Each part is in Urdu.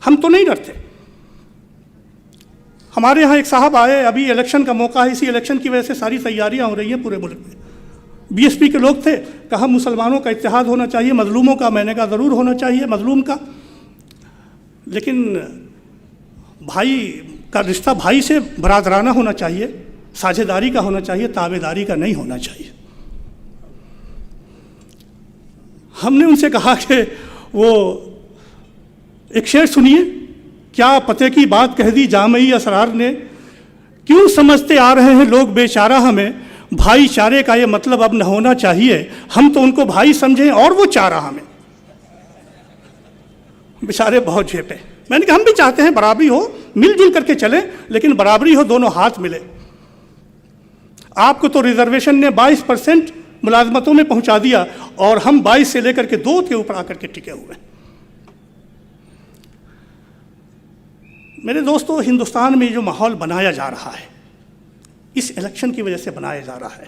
ہم تو نہیں ڈرتے. ہمارے ہاں ایک صاحب آئے, ابھی الیکشن کا موقع ہے, اسی الیکشن کی وجہ سے ساری تیاریاں ہو رہی ہیں پورے ملک میں. بی ایس پی کے لوگ تھے, کہا مسلمانوں کا اتحاد ہونا چاہیے, مظلوموں کا, میں نے کہا ضرور ہونا چاہیے مظلوم کا, لیکن بھائی کا رشتہ بھائی سے برادرانہ ہونا چاہیے, ساجھے داری کا ہونا چاہیے, تابع داری کا نہیں ہونا چاہیے. ہم نے ان سے کہا کہ وہ ایک شعر سنیے, کیا پتے کی بات کہہ دی جامعی اسرار نے, کیوں سمجھتے آ رہے ہیں لوگ بیچارہ ہمیں, بھائی چارے کا یہ مطلب اب نہ ہونا چاہیے, ہم تو ان کو بھائی سمجھیں اور وہ چارہ ہمیں. بیچارے بہت جھیپے. میں نے کہا ہم بھی چاہتے ہیں برابری ہو, مل جل کر کے چلیں, لیکن برابری ہو, دونوں ہاتھ ملے. آپ کو تو ریزرویشن نے 22% ملازمتوں میں پہنچا دیا, اور ہم 22 سے لے کر کے 2 کے اوپر آ کر کے ٹکے ہوئے ہیں. میرے دوستو, ہندوستان میں جو ماحول بنایا جا رہا ہے, اس الیکشن کی وجہ سے بنایا جا رہا ہے,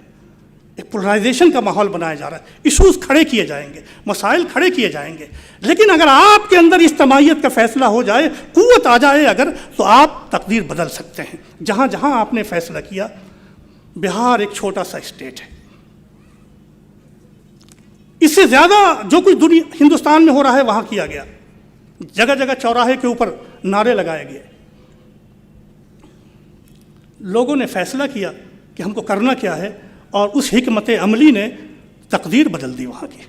ایک پولرائزیشن کا ماحول بنایا جا رہا ہے. ایشوز کھڑے کیے جائیں گے, مسائل کھڑے کیے جائیں گے, لیکن اگر آپ کے اندر اجتماعیت کا فیصلہ ہو جائے, قوت آ جائے اگر, تو آپ تقدیر بدل سکتے ہیں. جہاں جہاں آپ نے فیصلہ کیا, بہار ایک چھوٹا سا اسٹیٹ ہے, اس سے زیادہ جو کچھ دنیا ہندوستان میں ہو رہا ہے وہاں کیا گیا. جگہ جگہ چوراہے کے اوپر نعرے لگائے گئے. لوگوں نے فیصلہ کیا کہ ہم کو کرنا کیا ہے, اور اس حکمت عملی نے تقدیر بدل دی وہاں کی.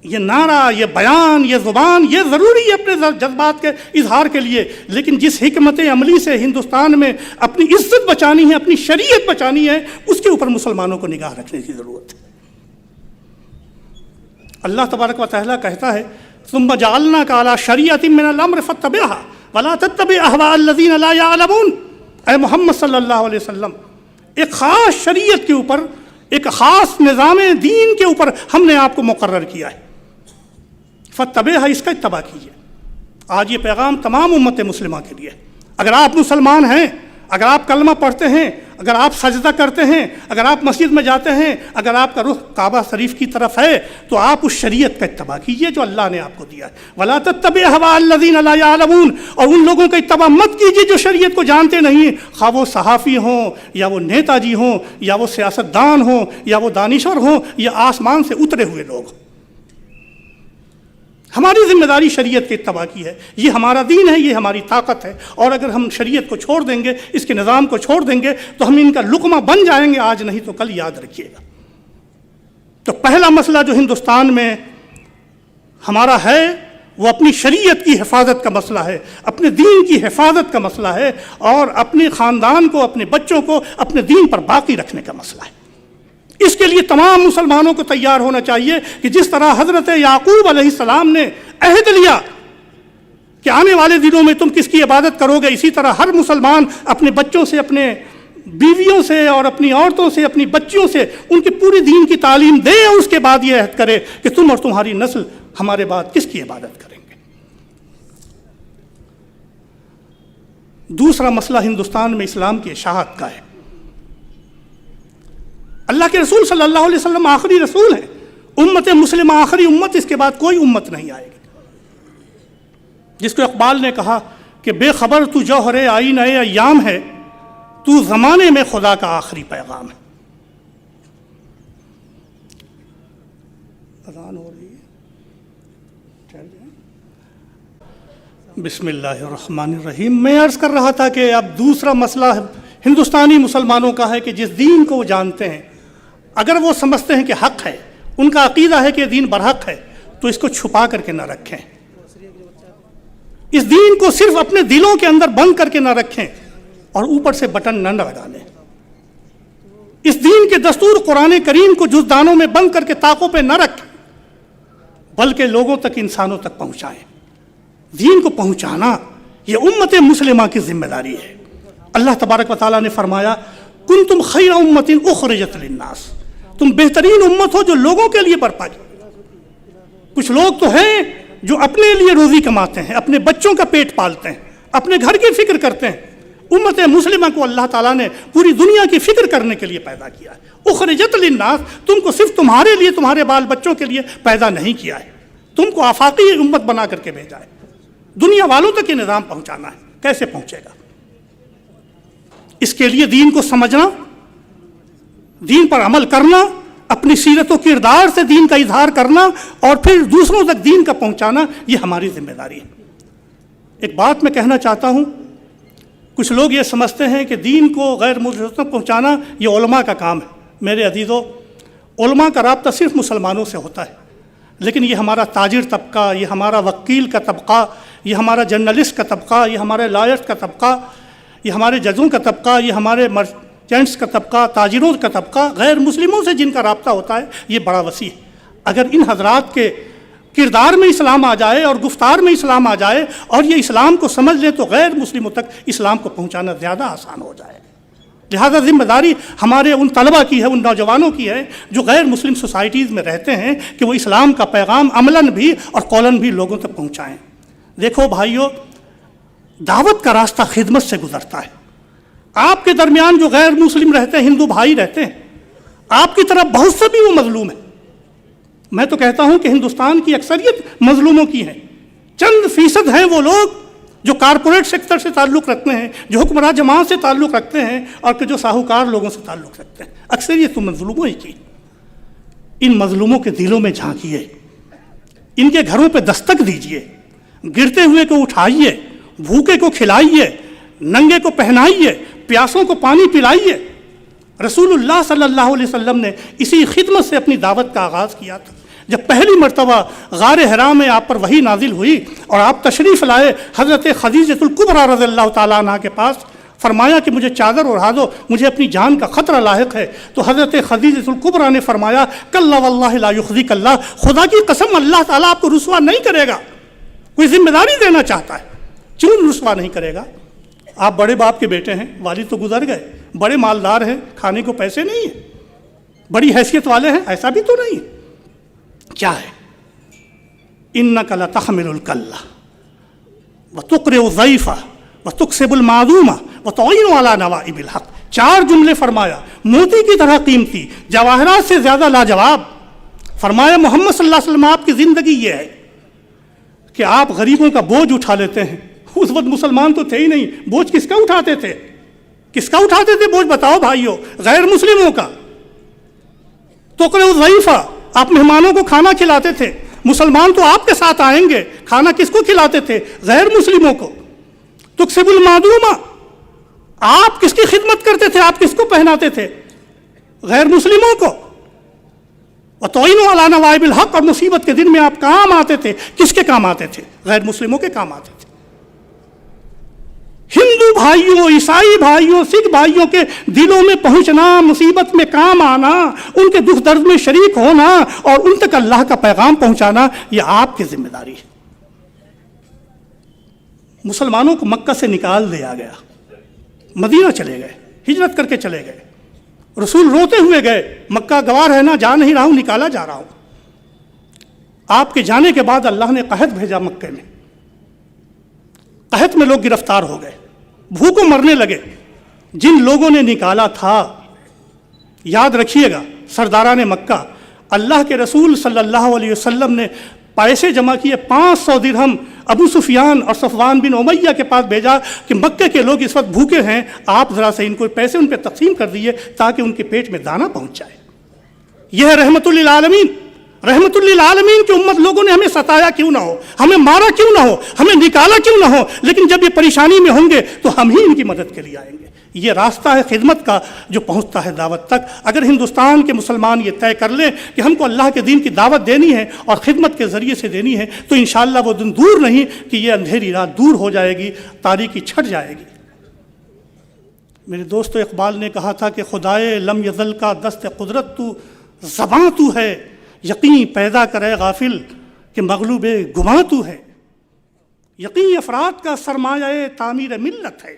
یہ نعرہ, یہ بیان, یہ زبان, یہ ضروری ہے اپنے جذبات کے اظہار کے لیے, لیکن جس حکمت عملی سے ہندوستان میں اپنی عزت بچانی ہے, اپنی شریعت بچانی ہے, اس کے اوپر مسلمانوں کو نگاہ رکھنے کی ضرورت ہے. اللہ تبارک و تعالیٰ کہتا ہے, ثم جعلناک علی شریعۃ من الامر فاتبعها ولا تتبع اهواء الذین لا یعلمون. اے محمد صلی اللہ علیہ وسلم, ایک خاص شریعت کے اوپر, ایک خاص نظام دین کے اوپر ہم نے آپ کو مقرر کیا ہے, فاتبعها, اس کا اتباع کیجیے. آج یہ پیغام تمام امت مسلمہ کے لیے. اگر آپ مسلمان ہیں, اگر آپ کلمہ پڑھتے ہیں, اگر آپ سجدہ کرتے ہیں, اگر آپ مسجد میں جاتے ہیں, اگر آپ کا رخ کعبہ شریف کی طرف ہے, تو آپ اس شریعت کا اتباع کیجیے جو اللہ نے آپ کو دیا ہے. وَلَا تَتَّبِعْ أَهْوَاءَ الَّذِينَ لَا يَعْلَمُونَ, اور ان لوگوں کا اتباع مت کیجیے جو شریعت کو جانتے نہیں, خواہ وہ صحافی ہوں, یا وہ نیتا جی ہوں, یا وہ سیاستدان ہوں, یا وہ دانشور ہوں, یا آسمان سے اترے ہوئے لوگ ہوں. ہماری ذمہ داری شریعت کے اتباع کی ہے. یہ ہمارا دین ہے, یہ ہماری طاقت ہے, اور اگر ہم شریعت کو چھوڑ دیں گے, اس کے نظام کو چھوڑ دیں گے, تو ہم ان کا لقمہ بن جائیں گے, آج نہیں تو کل, یاد رکھیے گا. تو پہلا مسئلہ جو ہندوستان میں ہمارا ہے, وہ اپنی شریعت کی حفاظت کا مسئلہ ہے, اپنے دین کی حفاظت کا مسئلہ ہے, اور اپنے خاندان کو, اپنے بچوں کو اپنے دین پر باقی رکھنے کا مسئلہ ہے. اس کے لیے تمام مسلمانوں کو تیار ہونا چاہیے کہ جس طرح حضرت یعقوب علیہ السلام نے عہد لیا کہ آنے والے دنوں میں تم کس کی عبادت کرو گے, اسی طرح ہر مسلمان اپنے بچوں سے, اپنے بیویوں سے, اور اپنی عورتوں سے, اپنی بچیوں سے ان کی پوری دین کی تعلیم دے, اور اس کے بعد یہ عہد کرے کہ تم اور تمہاری نسل ہمارے بعد کس کی عبادت کریں گے. دوسرا مسئلہ ہندوستان میں اسلام کی اشاعت کا ہے. اللہ کے رسول صلی اللہ علیہ وسلم آخری رسول ہیں, امت مسلمہ آخری امت, اس کے بعد کوئی امت نہیں آئے گی. جس کو اقبال نے کہا کہ بے خبر تو جوہر آئینہ ایام ہے, تو زمانے میں خدا کا آخری پیغام ہے. اذان ہو رہی ہے, بسم اللہ الرحمن الرحیم. میں عرض کر رہا تھا کہ اب دوسرا مسئلہ ہندوستانی مسلمانوں کا ہے کہ جس دین کو وہ جانتے ہیں, اگر وہ سمجھتے ہیں کہ حق ہے, ان کا عقیدہ ہے کہ دین برحق ہے, تو اس کو چھپا کر کے نہ رکھیں, اس دین کو صرف اپنے دلوں کے اندر بند کر کے نہ رکھیں, اور اوپر سے بٹن نہ لگا لیں. اس دین کے دستور قرآن کریم کو جزدانوں میں بند کر کے طاقوں پہ نہ رکھیں, بلکہ لوگوں تک, انسانوں تک پہنچائیں. دین کو پہنچانا یہ امت مسلمہ کی ذمہ داری ہے. اللہ تبارک و تعالیٰ نے فرمایا, کنتم خیر امت اخرجت للناس, تم بہترین امت ہو جو لوگوں کے لیے برپا کی. کچھ لوگ تو ہیں جو اپنے لیے روزی کماتے ہیں, اپنے بچوں کا پیٹ پالتے ہیں, اپنے گھر کی فکر کرتے ہیں. امت مسلمہ کو اللہ تعالیٰ نے پوری دنیا کی فکر کرنے کے لیے پیدا کیا ہے. اخرجت للناس, تم کو صرف تمہارے لیے, تمہارے بال بچوں کے لیے پیدا نہیں کیا ہے, تم کو آفاقی امت بنا کر کے بھیجا ہے، دنیا والوں تک یہ نظام پہنچانا ہے، کیسے پہنچے گا؟ اس کے لیے دین کو سمجھنا، دین پر عمل کرنا، اپنی سیرت و کردار سے دین کا اظہار کرنا اور پھر دوسروں تک دین کا پہنچانا، یہ ہماری ذمہ داری ہے۔ ایک بات میں کہنا چاہتا ہوں، کچھ لوگ یہ سمجھتے ہیں کہ دین کو غیر مسلموں تک پہنچانا یہ علماء کا کام ہے۔ میرے عزیزو، علماء کا رابطہ صرف مسلمانوں سے ہوتا ہے، لیکن یہ ہمارا تاجر طبقہ، یہ ہمارا وکیل کا طبقہ، یہ ہمارا جرنلسٹ کا طبقہ، یہ ہمارے لائرز کا طبقہ، یہ ہمارے ججوں کا طبقہ، یہ ہمارے مرچنٹس کا طبقہ، تاجروں کا طبقہ، غیر مسلموں سے جن کا رابطہ ہوتا ہے، یہ بڑا وسیع ہے۔ اگر ان حضرات کے کردار میں اسلام آ جائے اور گفتار میں اسلام آ جائے اور یہ اسلام کو سمجھ لیں تو غیر مسلموں تک اسلام کو پہنچانا زیادہ آسان ہو جائے۔ لہذا ذمہ داری ہمارے ان طلبہ کی ہے، ان نوجوانوں کی ہے جو غیر مسلم سوسائٹیز میں رہتے ہیں، کہ وہ اسلام کا پیغام عملاً بھی اور قولاً بھی لوگوں تک پہنچائیں۔ دیکھو بھائیو، دعوت کا راستہ خدمت سے گزرتا ہے۔ آپ کے درمیان جو غیر مسلم رہتے ہیں، ہندو بھائی رہتے ہیں، آپ کی طرف بہت سے بھی وہ مظلوم ہیں۔ میں تو کہتا ہوں کہ ہندوستان کی اکثریت مظلوموں کی ہے، چند فیصد ہیں وہ لوگ جو کارپوریٹ سیکٹر سے تعلق رکھتے ہیں، جو حکمراں جماعت سے تعلق رکھتے ہیں اور کہ جو ساہوکار لوگوں سے تعلق رکھتے ہیں۔ اکثریت تو مظلوموں ہی کی۔ ان مظلوموں کے دلوں میں جھانکیے، ان کے گھروں پہ دستک دیجیے، گرتے ہوئے کو اٹھائیے، بھوکے کو کھلائیے، ننگے کو پہنائیے، پیاسوں کو پانی پلائیے۔ رسول اللہ صلی اللہ علیہ وسلم نے اسی خدمت سے اپنی دعوت کا آغاز کیا تھا۔ جب پہلی مرتبہ غار حرا میں آپ پر وحی نازل ہوئی اور آپ تشریف لائے حضرت خدیجۃ الکبریٰ رضی اللہ تعالیٰ عنہ کے پاس، فرمایا کہ مجھے چادر اڑا دو، مجھے اپنی جان کا خطرہ لاحق ہے، تو حضرت خدیجۃ الکبریٰ نے فرمایا کلا واللہ لا یخزیک اللہ، خدا کی قسم اللہ تعالیٰ آپ کو رسوا نہیں کرے گا۔ کوئی ذمہ داری دینا چاہتا ہے، کیوں رسوا نہیں کرے گا؟ آپ بڑے باپ کے بیٹے ہیں، والد تو گزر گئے، بڑے مالدار ہیں، کھانے کو پیسے نہیں ہیں، بڑی حیثیت والے ہیں، ایسا بھی تو نہیں ہے۔ کیا ہے؟ اِنَّكَ لَتَحْمِلُ الْكَلَّ وَتُقْرِئُ الضَّيْفَ وَتُكْسِبُ الْمَعْدُومَ وَتُعِينُ عَلَى نَوَائِبِ الْحَقِّ۔ 4 جملے فرمایا، موتی کی طرح قیمتی، جواہرات سے زیادہ لاجواب۔ فرمایا محمد صلی اللہ علیہ وسلم آپ کی زندگی یہ ہے کہ آپ غریبوں کا بوجھ اٹھا لیتے ہیں۔ اس وقت مسلمان تو تھے ہی نہیں، بوجھ کس کا اٹھاتے تھے؟ کس کا اٹھاتے تھے بوجھ؟ بتاؤ بھائیو، غیر مسلموں کا۔ تُقْرِئُ الضَّيْفَ، آپ مہمانوں کو کھانا کھلاتے تھے۔ مسلمان تو آپ کے ساتھ آئیں گے، کھانا کس کو کھلاتے تھے؟ غیر مسلموں کو۔ تُكْسِبُ الْمَعْدُومَ، آپ کس کی خدمت کرتے تھے؟ آپ کس کو پہناتے تھے؟ غیر مسلموں کو۔ وَتُعِينُ عَلَى نَوَائِبِ الْحَقِّ، اور مصیبت کے دن میں آپ کام آتے تھے۔ کس کے کام آتے تھے؟ غیر مسلموں کے کام آتے تھے۔ ہندو بھائیوں، عیسائی بھائیوں، سکھ بھائیوں کے دلوں میں پہنچنا، مصیبت میں کام آنا، ان کے دکھ درد میں شریک ہونا اور ان تک اللہ کا پیغام پہنچانا، یہ آپ کی ذمہ داری ہے۔ مسلمانوں کو مکہ سے نکال دیا گیا، مدینہ چلے گئے، ہجرت کر کے چلے گئے۔ رسول روتے ہوئے گئے، مکہ گوار ہے نا، جا نہیں رہا ہوں، نکالا جا رہا ہوں۔ آپ کے جانے کے بعد اللہ نے قحط بھیجا مکے میں، قحط میں لوگ گرفتار ہو گئے، بھوکوں مرنے لگے۔ جن لوگوں نے نکالا تھا، یاد رکھیے گا، سرداران مکہ، اللہ کے رسول صلی اللہ علیہ وسلم نے پیسے جمع کیے، 500 درہم ابو سفیان اور صفوان بن امیہ کے پاس بھیجا کہ مکے کے لوگ اس وقت بھوکے ہیں، آپ ذرا سے ان کو پیسے ان پہ تقسیم کر دیجئے تاکہ ان کے پیٹ میں دانہ پہنچ جائے۔ یہ ہے رحمت للعالمین۔ رحمت للعالمین کی امت، لوگوں نے ہمیں ستایا کیوں نہ ہو، ہمیں مارا کیوں نہ ہو، ہمیں نکالا کیوں نہ ہو، لیکن جب یہ پریشانی میں ہوں گے تو ہم ہی ان کی مدد کے لیے آئیں گے۔ یہ راستہ ہے خدمت کا جو پہنچتا ہے دعوت تک۔ اگر ہندوستان کے مسلمان یہ طے کر لیں کہ ہم کو اللہ کے دین کی دعوت دینی ہے اور خدمت کے ذریعے سے دینی ہے، تو انشاءاللہ وہ دن دور نہیں کہ یہ اندھیری رات دور ہو جائے گی، تاریکی چھٹ جائے گی۔ میرے دوست اقبال نے کہا تھا کہ خدائے لم یزل کا دست قدرت تو، زباں تو ہے، یقین پیدا کرے غافل کہ مغلوب گماں تو ہے۔ یقین افراد کا سرمایہ تعمیر ملت ہے،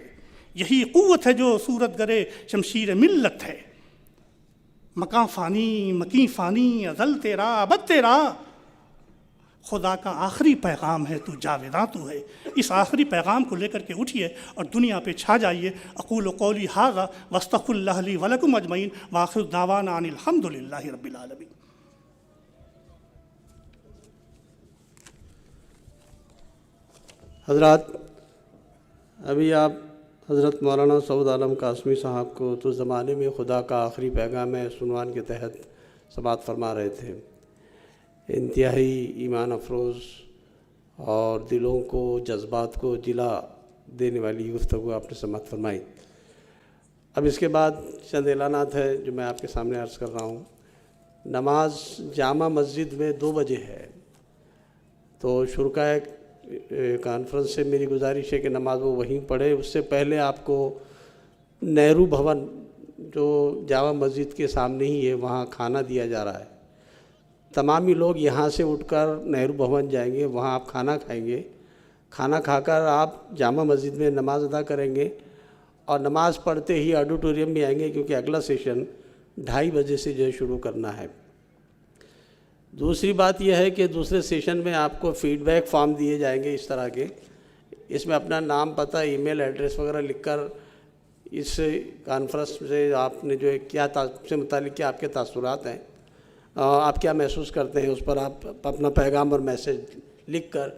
یہی قوت ہے جو صورت گرے شمشیر ملت ہے۔ مکان فانی، مکین فانی، ازل تیرا ابد تیرا، خدا کا آخری پیغام ہے تو جاویداں تو ہے۔ اس آخری پیغام کو لے کر کے اٹھیے اور دنیا پہ چھا جائیے۔ اقول قولی ھذا واستغفر اللہ لی ولکم اجمعین، وآخر دعوانا ان الحمد للہ رب العالمین۔ حضرات، ابھی آپ حضرت مولانا سعود عالم قاسمی صاحب کو تو زمانے میں خدا کا آخری پیغام ہے عنوان کے تحت سماعت فرما رہے تھے. انتہائی ایمان افروز اور دلوں کو، جذبات کو جلا دینے والی گفتگو آپ نے سماعت فرمائی. اب اس کے بعد چند اعلانات ہیں جو میں آپ کے سامنے عرض کر رہا ہوں. نماز جامع مسجد میں 2 بجے ہے، تو شرکائے کانفرنس سے میری گزارش ہے کہ نماز وہ وہیں پڑھے. اس سے پہلے آپ کو نہرو بھون جو جامع مسجد کے سامنے ہی ہے، وہاں کھانا دیا جا رہا ہے. تمام ہی لوگ یہاں سے اٹھ کر نہرو بھون جائیں گے، وہاں آپ کھانا کھائیں گے. کھانا کھا کر آپ جامع مسجد میں نماز ادا کریں گے اور نماز پڑھتے ہی آڈیٹوریم میں آئیں گے، کیونکہ اگلا سیشن 2:30 بجے سے جو ہے شروع کرنا ہے. دوسری بات یہ ہے کہ دوسرے سیشن میں آپ کو فیڈ بیک فارم دیے جائیں گے اس طرح کے. اس میں اپنا نام، پتہ، ای میل ایڈریس وغیرہ لکھ کر اس کانفرنس سے آپ نے جو ہے کیا سے متعلق کیا آپ کے تاثرات ہیں، آپ کیا محسوس کرتے ہیں، اس پر آپ اپنا پیغام اور میسج لکھ کر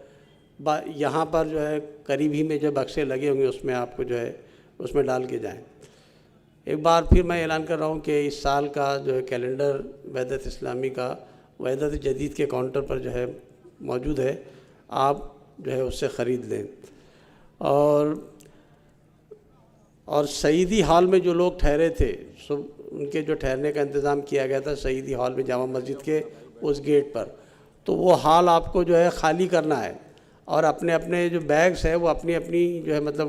یہاں پر جو ہے قریب ہی میں جو بکسے لگے ہوں گے اس میں آپ کو جو ہے اس میں ڈال کے جائیں. ایک بار پھر میں اعلان کر رہا ہوں کہ اس سال کا جو ہے کیلنڈر وحدت اسلامی کا وحدت جدید کے کاؤنٹر پر جو ہے موجود ہے، آپ جو ہے اس سے خرید لیں. اور سعیدی ہال میں جو لوگ ٹھہرے تھے، ان کے جو ٹھہرنے کا انتظام کیا گیا تھا سعیدی ہال میں جامع مسجد کے اس گیٹ پر، تو وہ ہال آپ کو جو ہے خالی کرنا ہے اور اپنے اپنے جو بیگز ہے وہ اپنی اپنی جو ہے مطلب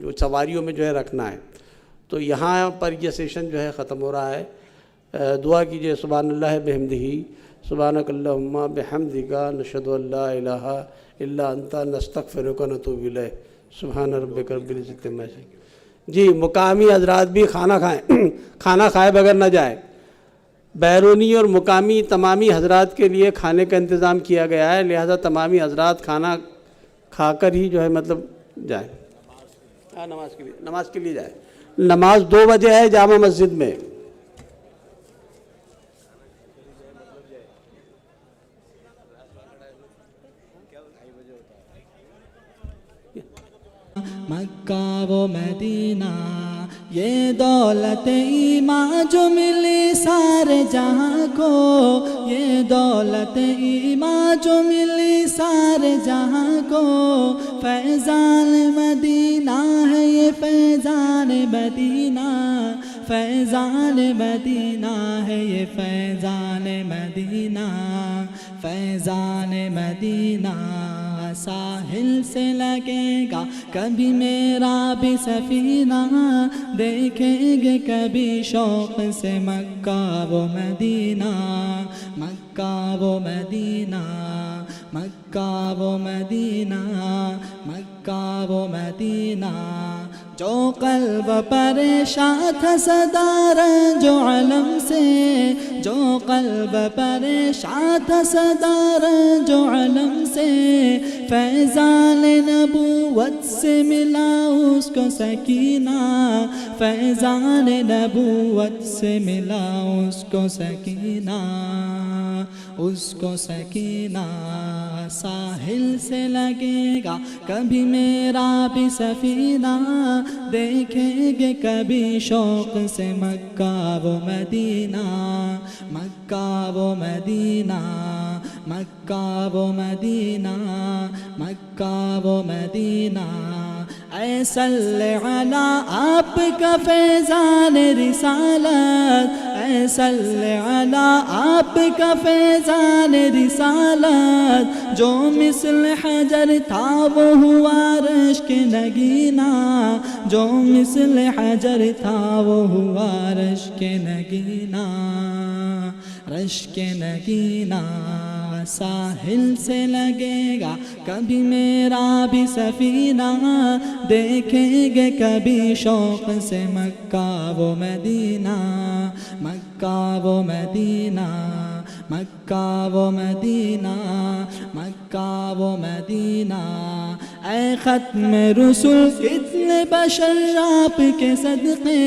جو سواریوں میں جو ہے رکھنا ہے. تو یہاں پر یہ سیشن جو ہے ختم ہو رہا ہے. دعا کیجئے. سبحان اللہ بحمدہ، سبحانک اللہم بحمدک، نشہد ان لا الہ الا انت، نستغفرک ونتوب الیک. سبحان ربک رب العزت عما یصفون. جی، مقامی حضرات بھی کھانا کھائیں، کھانا کھائے بغیر نہ جائیں. بیرونی اور مقامی تمامی حضرات کے لیے کھانے کا انتظام کیا گیا ہے، لہذا تمامی حضرات کھانا کھا کر ہی جو ہے مطلب جائیں. نماز کے لیے جائیں. نماز 2 بجے ہے جامع مسجد میں. مکہ و مدینہ یہ دولت ایمان جو ملی سارے جہاں کو، یہ دولت ایمان جو ملی سارے جہاں کو. فیضان مدینہ ہے یہ فیضان مدینہ، فیضان مدینہ ہے یہ فیضان مدینہ، فیضان مدینہ. ساحل سے لگے گا کبھی میرا بھی سفینہ، دیکھیں گے کبھی شوق سے مکہ و مدینہ، مکہ و مدینہ، مکہ و مدینہ، مکہ و مدینہ. جو قلب پریشان تھا صدا رنج و علم سے، جو قلب پریشان تھا صدا رنج و علم سے، فیضان نبوت سے ملا اس کو سکینہ، فیضان نبوت سے ملا اس کو سکینہ، اس کو سکینہ. ساحل سے لگے گا کبھی میرا بھی سفینہ، دیکھیں گے کبھی شوق سے مکہ و مدینہ، مکہ و مدینہ، مکہ و مدینہ، مکہ و مدینہ. اے صلی علی آپ کا فیضان رسالت، اے صلی علی آپ کا فیضان رسالت. جو مثل حجر تھا وہ ہوا عرش کے نگینہ، جو مثل حجر تھا وہ ہوا عرش کے نگینہ، عرش کے نگینہ. ساحل سے لگے گا کبھی میرا بھی سفینہ، دیکھیں گے کبھی شوق سے مکہ و مدینہ، مکہ و مدینہ، مکہ و مدینہ، مکہ و مدینہ. اے ختم رسول کتنے بشر آپ کے صدقے،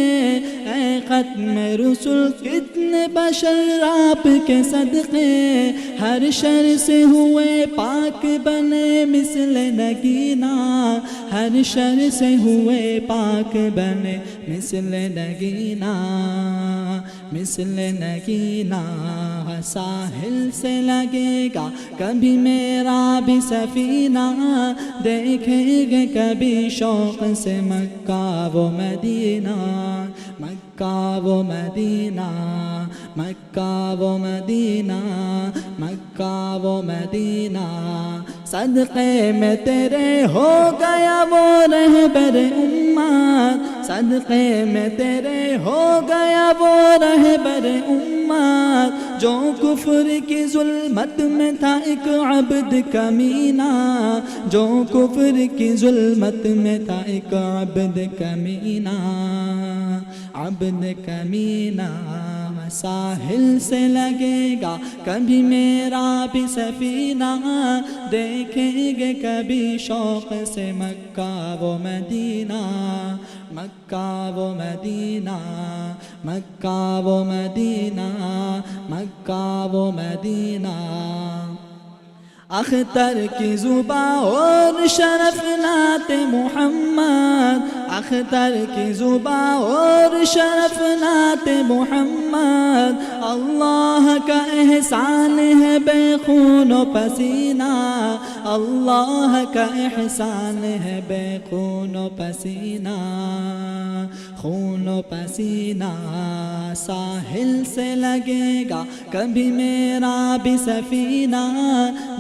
اے ختم رسول کتنے اتنے بشر آپ کے صدقے، ہر شر سے ہوئے پاک بنے مثل نگینا، ہر شر سے ہوئے پاک بنے مثل نگینا، مثل نگینا۔ ساحل سے لگے گا کبھی میرا بھی سفینہ، دیکھیں گے کبھی شوق سے مکہ و مدینہ، مکہ و مدینہ، مکہ و مدینہ، مکہ و مدینہ۔ صدقے میں تیرے ہو گیا وہ رہبر امت، صدقے میں تیرے ہو گیا وہ رہبر امت، جو کفر کی ظلمت میں تھا ایک عبد کمینہ، جو کفر کی ظلمت میں تھا ایک عبد کمینہ، عبد کمینہ۔ ساحل سے لگے گا کبھی میرا بھی سفینہ، دیکھیں گے کبھی شوق سے مکہ و مدینہ، مکہ و مدینہ، مکہ و مدینہ، مکہ و مدینہ۔ اختر کی زباں اور شرف نعت محمد، اختر کی زباں اور شرف نعت محمد، اللہ کا احسان ہے بے خون و پسینہ، اللہ کا احسان ہے بے خون و پسینہ، خون و پسینہ۔ ساحل سے لگے گا کبھی میرا بھی سفینہ،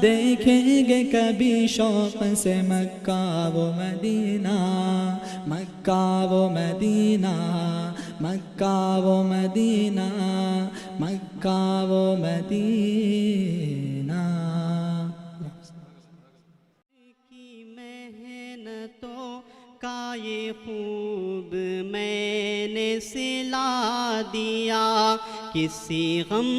دیکھیں گے کبھی شوق سے مکہ و مدینہ، مکہ و مدینہ، مکہ و مدینہ، مکہ و مدینہ۔ کی محنتوں کا یہ خوب میں نے سلا دیا، کسی غم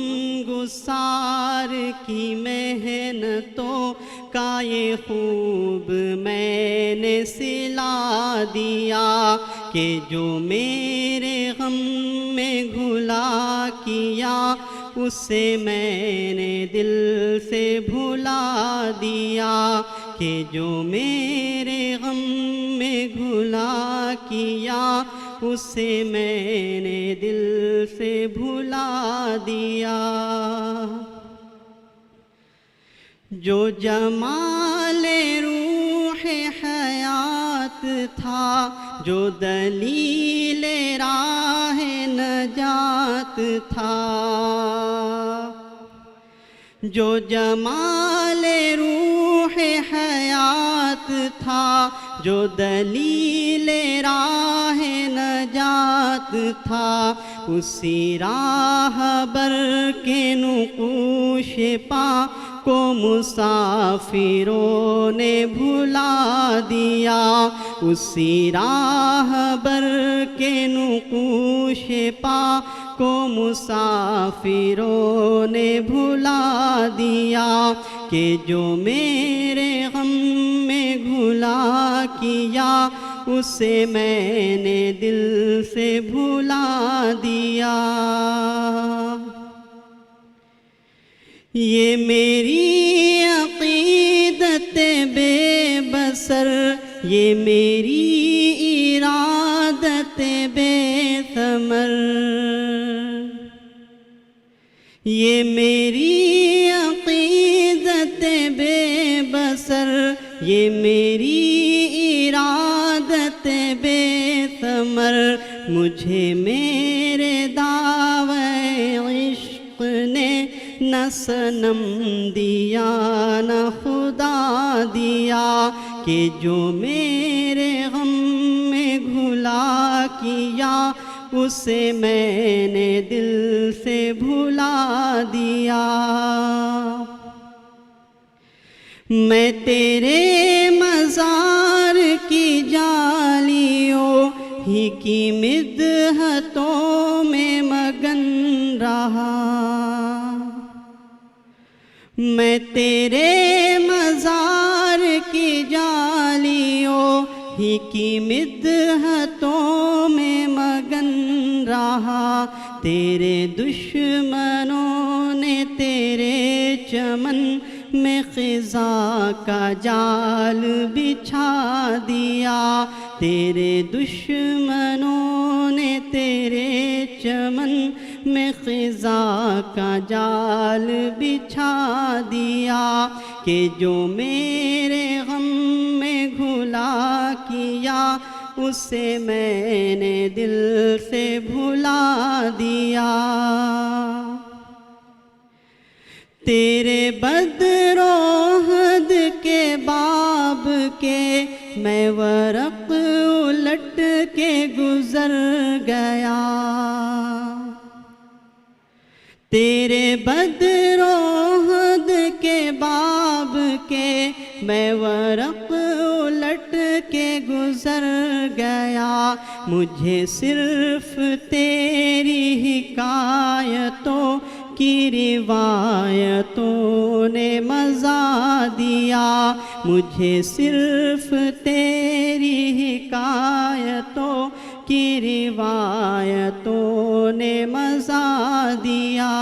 گسار کی محنتوں کا یہ خوب میں نے سلا دیا، کہ جو میرے غم میں گھلا کیا اسے میں نے دل سے بھلا دیا، کہ جو میرے غم میں گھلا کیا اسے میں نے دل سے بھلا دیا۔ جو جمال روح حیات تھا، جو دلیل راہ نجات تھا، جو جمال روح حیات تھا، جو دلیل راہ نجات تھا، اسی راہ بر کے نقوش پا کو مسافروں نے بھلا دیا، اسی راہ بر کے نقوش پا کو مسافروں نے بھلا دیا، کہ جو میرے غم میں گھلا کیا اسے میں نے دل سے بھلا دیا۔ یہ میری عقیدت بے بسر، یہ میری ارادت بے ثمر، یہ میری عقیدت بے بسر، یہ میری ارادت بے ثمر، مجھے میرے دعوی عشق نے نہ صنم دیا نہ خدا دیا، کہ جو میرے غم میں گھلا کیا اسے میں نے دل سے بھلا دیا۔ میں تیرے مزار کی جالیوں ہی کی مدحتوں میں مگن رہا، میں تیرے مزار کی جالیوں ہی کی مدحتوں میں مگن رہا، تیرے دشمنوں نے تیرے چمن میں خزاں کا جال بچھا دیا، تیرے دشمنوں نے تیرے چمن میں خزاں کا جال بچھا دیا، کہ جو میرے غم میں گھلا کیا اسے میں نے دل سے بھلا دیا۔ تیرے بدر و احد کے باب کے میں ورق الٹ کے گزر گیا، تیرے بدر و احد کے باب کے میں ورق الٹ کے گزر گیا، مجھے صرف تیری حکایتوں کی روایتوں نے مزہ دیا، مجھے صرف تیری حکایتوں کی روایتوں نے مزہ دیا۔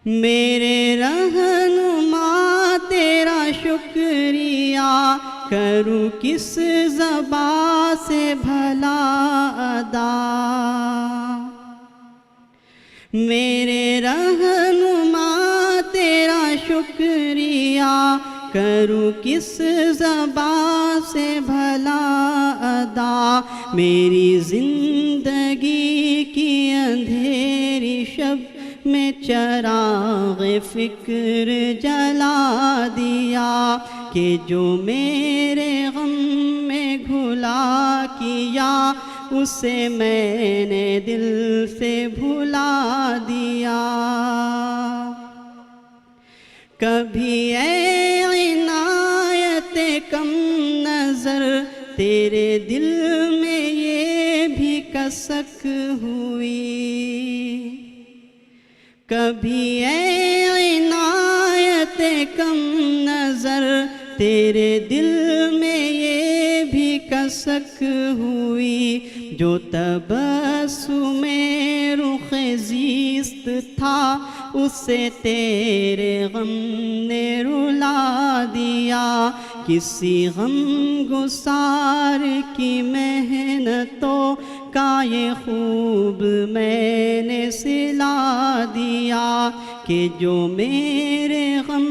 میرے رہنما تیرا شکریہ کروں کس زبان سے بھلا ادا، میرے رہنما تیرا شکریہ کروں کس زبان سے بھلا ادا، میری زندگی کی اندھیری شب میں چراغ فکر جلا دیا، کہ جو میرے غم میں گھلا کیا اسے میں نے دل سے بھلا دیا۔ کبھی اے عنایت کم نظر تیرے دل میں یہ بھی کسک ہوئی، کبھی اے عنایت کم نظر تیرے دل میں یہ بھی کسک ہوئی، جو تبسم رخ زیست تھا اسے تیرے غم نے رلا دیا، کسی غم گسار کی محنتوں کا یہ خوب میں نے سلا دیا، کہ جو میرے غم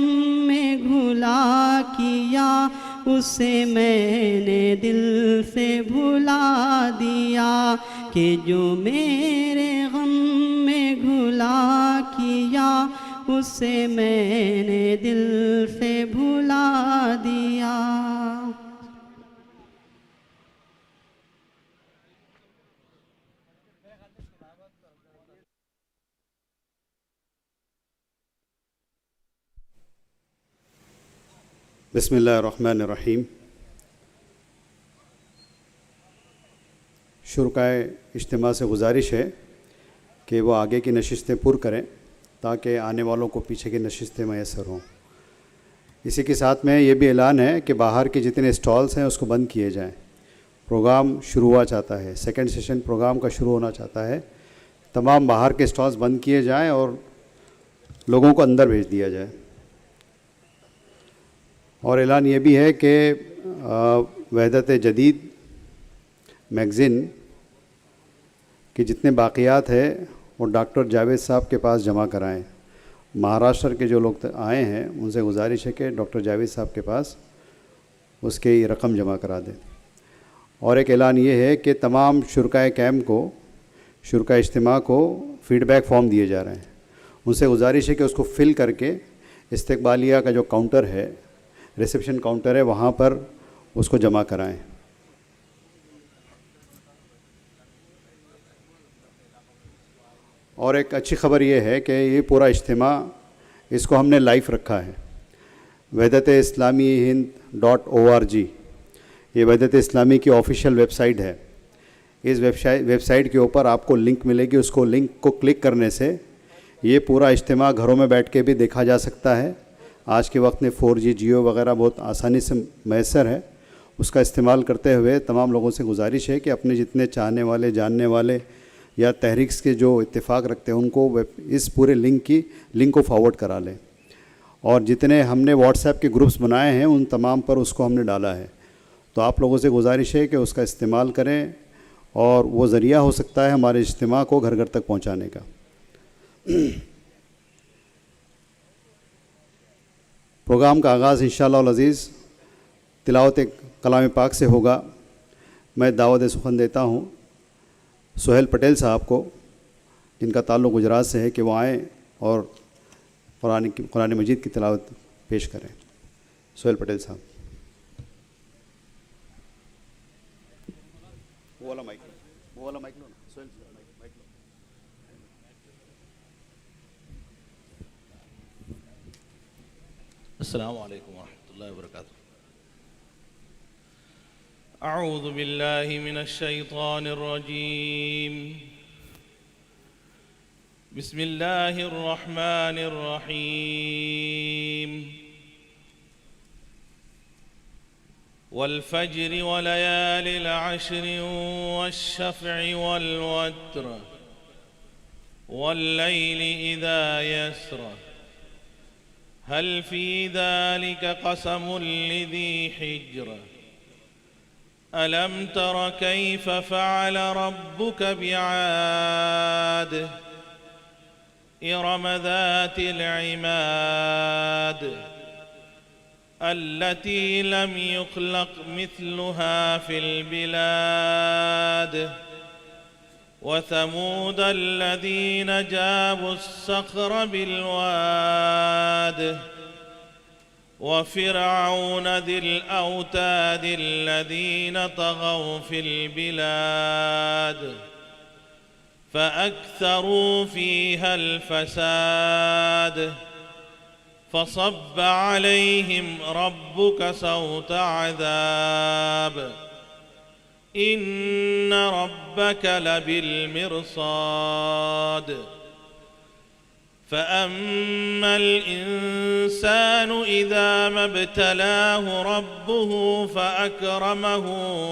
میں گھلا کیا اسے میں نے دل سے بھلا دیا، کہ جو میرے غم میں گھلا کیا اسے میں نے دل سے بھلا دیا۔ بسم اللہ الرحمن الرحیم۔ شرکائے اجتماع سے گزارش ہے کہ وہ آگے کی نشستیں پر کریں تاکہ آنے والوں کو پیچھے کی نشستیں میسر ہوں۔ اسی کے ساتھ میں یہ بھی اعلان ہے کہ باہر کے جتنے اسٹالز ہیں اس کو بند کیے جائیں، پروگرام شروع ہوا چاہتا ہے، سیکنڈ سیشن پروگرام کا شروع ہونا چاہتا ہے، تمام باہر کے اسٹالز بند کیے جائیں اور لوگوں کو اندر بھیج دیا جائے۔ اور اعلان یہ بھی ہے کہ وحدت جدید میگزین کی جتنے باقیات ہیں وہ ڈاکٹر جاوید صاحب کے پاس جمع کرائیں۔ مہاراشٹر کے جو لوگ آئے ہیں ان سے گزارش ہے کہ ڈاکٹر جاوید صاحب کے پاس اس کی رقم جمع کرا دیں۔ اور ایک اعلان یہ ہے کہ تمام شرکائے کیمپ کو، شرکائے اجتماع کو فیڈ بیک فارم دیے جا رہے ہیں، ان سے گزارش ہے کہ اس کو فل کر کے استقبالیہ کا جو کاؤنٹر ہے، ریسیپشن کاؤنٹر ہے، وہاں پر اس کو جمع کرائیں۔ اور ایک اچھی خبر یہ ہے کہ یہ پورا اجتماع اس کو ہم نے لائیو رکھا ہے، وحدت اسلامی ہند .org، یہ وحدت اسلامی کی آفیشیل ویب سائٹ ہے۔ اس ویب سائٹ کے اوپر آپ کو لنک ملے گی، اس کو لنک کو کلک کرنے سے یہ پورا اجتماع گھروں میں بیٹھ کے بھی دیکھا جا سکتا ہے۔ آج کے وقت میں 4G جیو وغیرہ بہت آسانی سے میسر ہے، اس کا استعمال کرتے ہوئے تمام لوگوں سے گزارش ہے کہ اپنے جتنے چاہنے والے، جاننے والے، یا تحریک کے جو اتفاق رکھتے ہیں ان کو اس پورے لنک کو فارورڈ کرا لیں. اور جتنے ہم نے واٹس ایپ کے گروپس بنائے ہیں ان تمام پر اس کو ہم نے ڈالا ہے. تو آپ لوگوں سے گزارش ہے کہ اس کا استعمال کریں اور وہ ذریعہ ہو سکتا ہے ہمارے اجتماع کو گھر گھر تک پہنچانے کا. پروگرام کا آغاز انشاءاللہ العزیز تلاوت کلام پاک سے ہوگا. میں دعوت سخن دیتا ہوں سہیل پٹیل صاحب کو، جن کا تعلق گجرات سے ہے، کہ وہ آئیں اور قرآن مجید کی تلاوت پیش کریں. سہیل پٹیل صاحب. وہ والا مائک لو نا سہیل مائک لو. السلام علیکم ورحمۃ اللہ وبرکاتہ. اعوذ باللہ من الشیطان الرجیم. بسم اللہ الرحمن الرحیم. والفجر وليال العشر والشفع والوتر والليل إذا يسر هل في ذلك قسم لذي حجر ألم تر كيف فعل ربك بعاد إرم ذات العماد التي لم يخلق مثلها في البلاد وثمود الذين جابوا الصخر بالواد وفرعون ذي الأوتاد الذين طغوا في البلاد فأكثروا فيها الفساد فصب عليهم ربك سوط عذاب إن ربك لبالمرصاد فأما الإنسان إذا ما ابتلاه ربه فأكرمه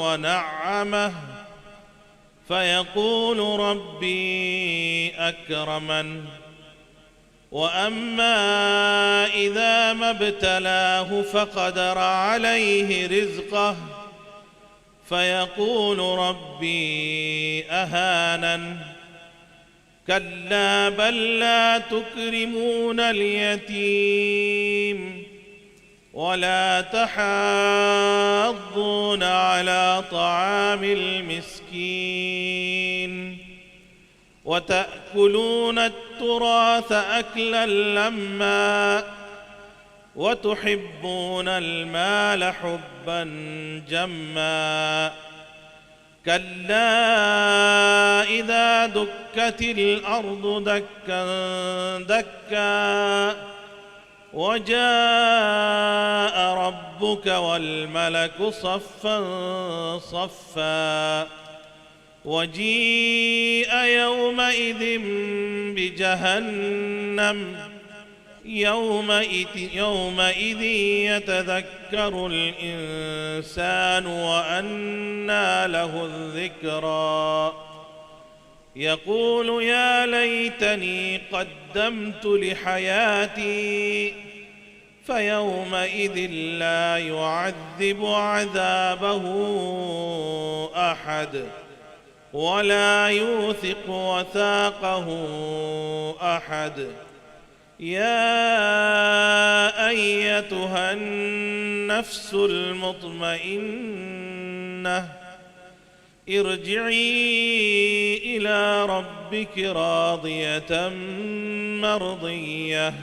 ونعمه فيقول ربي أكرمن وأما إذا ما ابتلاه فقدر عليه رزقه فيقول ربي أهانن كلا بل لا تكرمون اليتيم ولا تحاضون على طعام المسكين وتأكلون التراث أكلا لما وتحبون المال حبا جما كلا إذا دكت الأرض دكا دكا وجاء ربك والملك صفا صفا وجيء يومئذ بجهنم يومئذ يتذكر الإنسان وأنى له الذكرى يقول يا ليتني قدمت لحياتي فيومئذ لا يعذب عذابه أحد ولا يوثق وثاقه أحد يا أيتها النفس المطمئنة ارجعي إلى ربك راضية مرضية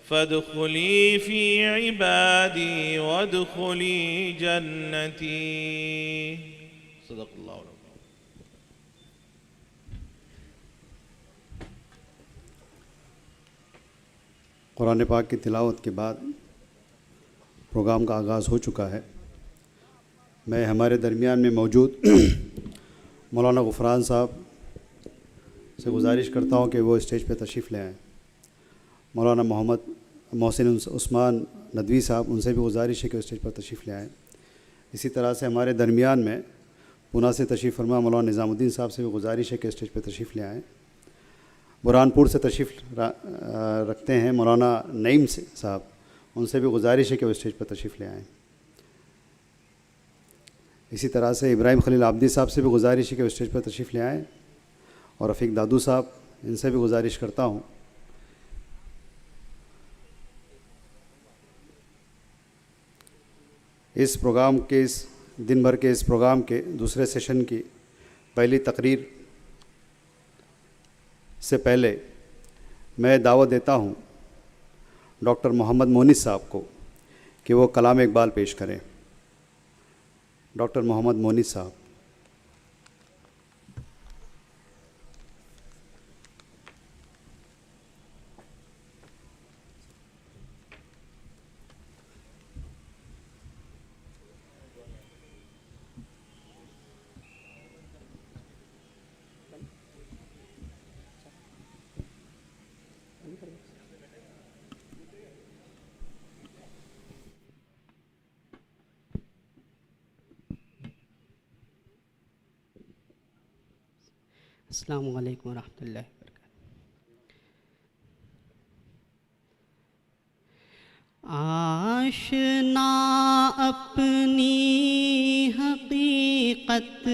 فادخلي في عبادي وادخلي جنتي. صدق الله العظيم. قرآن پاک کی تلاوت کے بعد پروگرام کا آغاز ہو چکا ہے. میں ہمارے درمیان میں موجود مولانا غفران صاحب سے گزارش کرتا ہوں کہ وہ اسٹیج پہ تشریف لے آئیں. مولانا محمد محسن عثمان ندوی صاحب، ان سے بھی گزارش ہے کہ اسٹیج پر تشریف لے آئیں. اسی طرح سے ہمارے درمیان میں پونا سے تشریف فرما مولانا نظام الدین صاحب سے بھی گزارش ہے کہ اسٹیج پہ تشریف لے آئیں. برہان سے تشریف رکھتے ہیں مولانا نعیم صاحب, ان سے بھی گزارش ہے کہ وہ اسٹیج پہ تشریف لے آئیں. اسی طرح سے ابراہیم خلیل عابدی صاحب سے بھی گزارش ہے کہ وہ اسٹیج پہ تشریف لے آئیں, اور رفیق دادو صاحب, ان سے بھی گزارش کرتا ہوں. اس پروگرام کے اس دن بھر کے اس پروگرام کے دوسرے سیشن کی پہلی تقریر سے پہلے میں دعوت دیتا ہوں ڈاکٹر محمد مونس صاحب کو کہ وہ کلام اقبال پیش کریں. ڈاکٹر محمد مونس صاحب. السلام علیکم ورحمۃ اللہ وبرکاتہ. آشنا اپنی حقیقت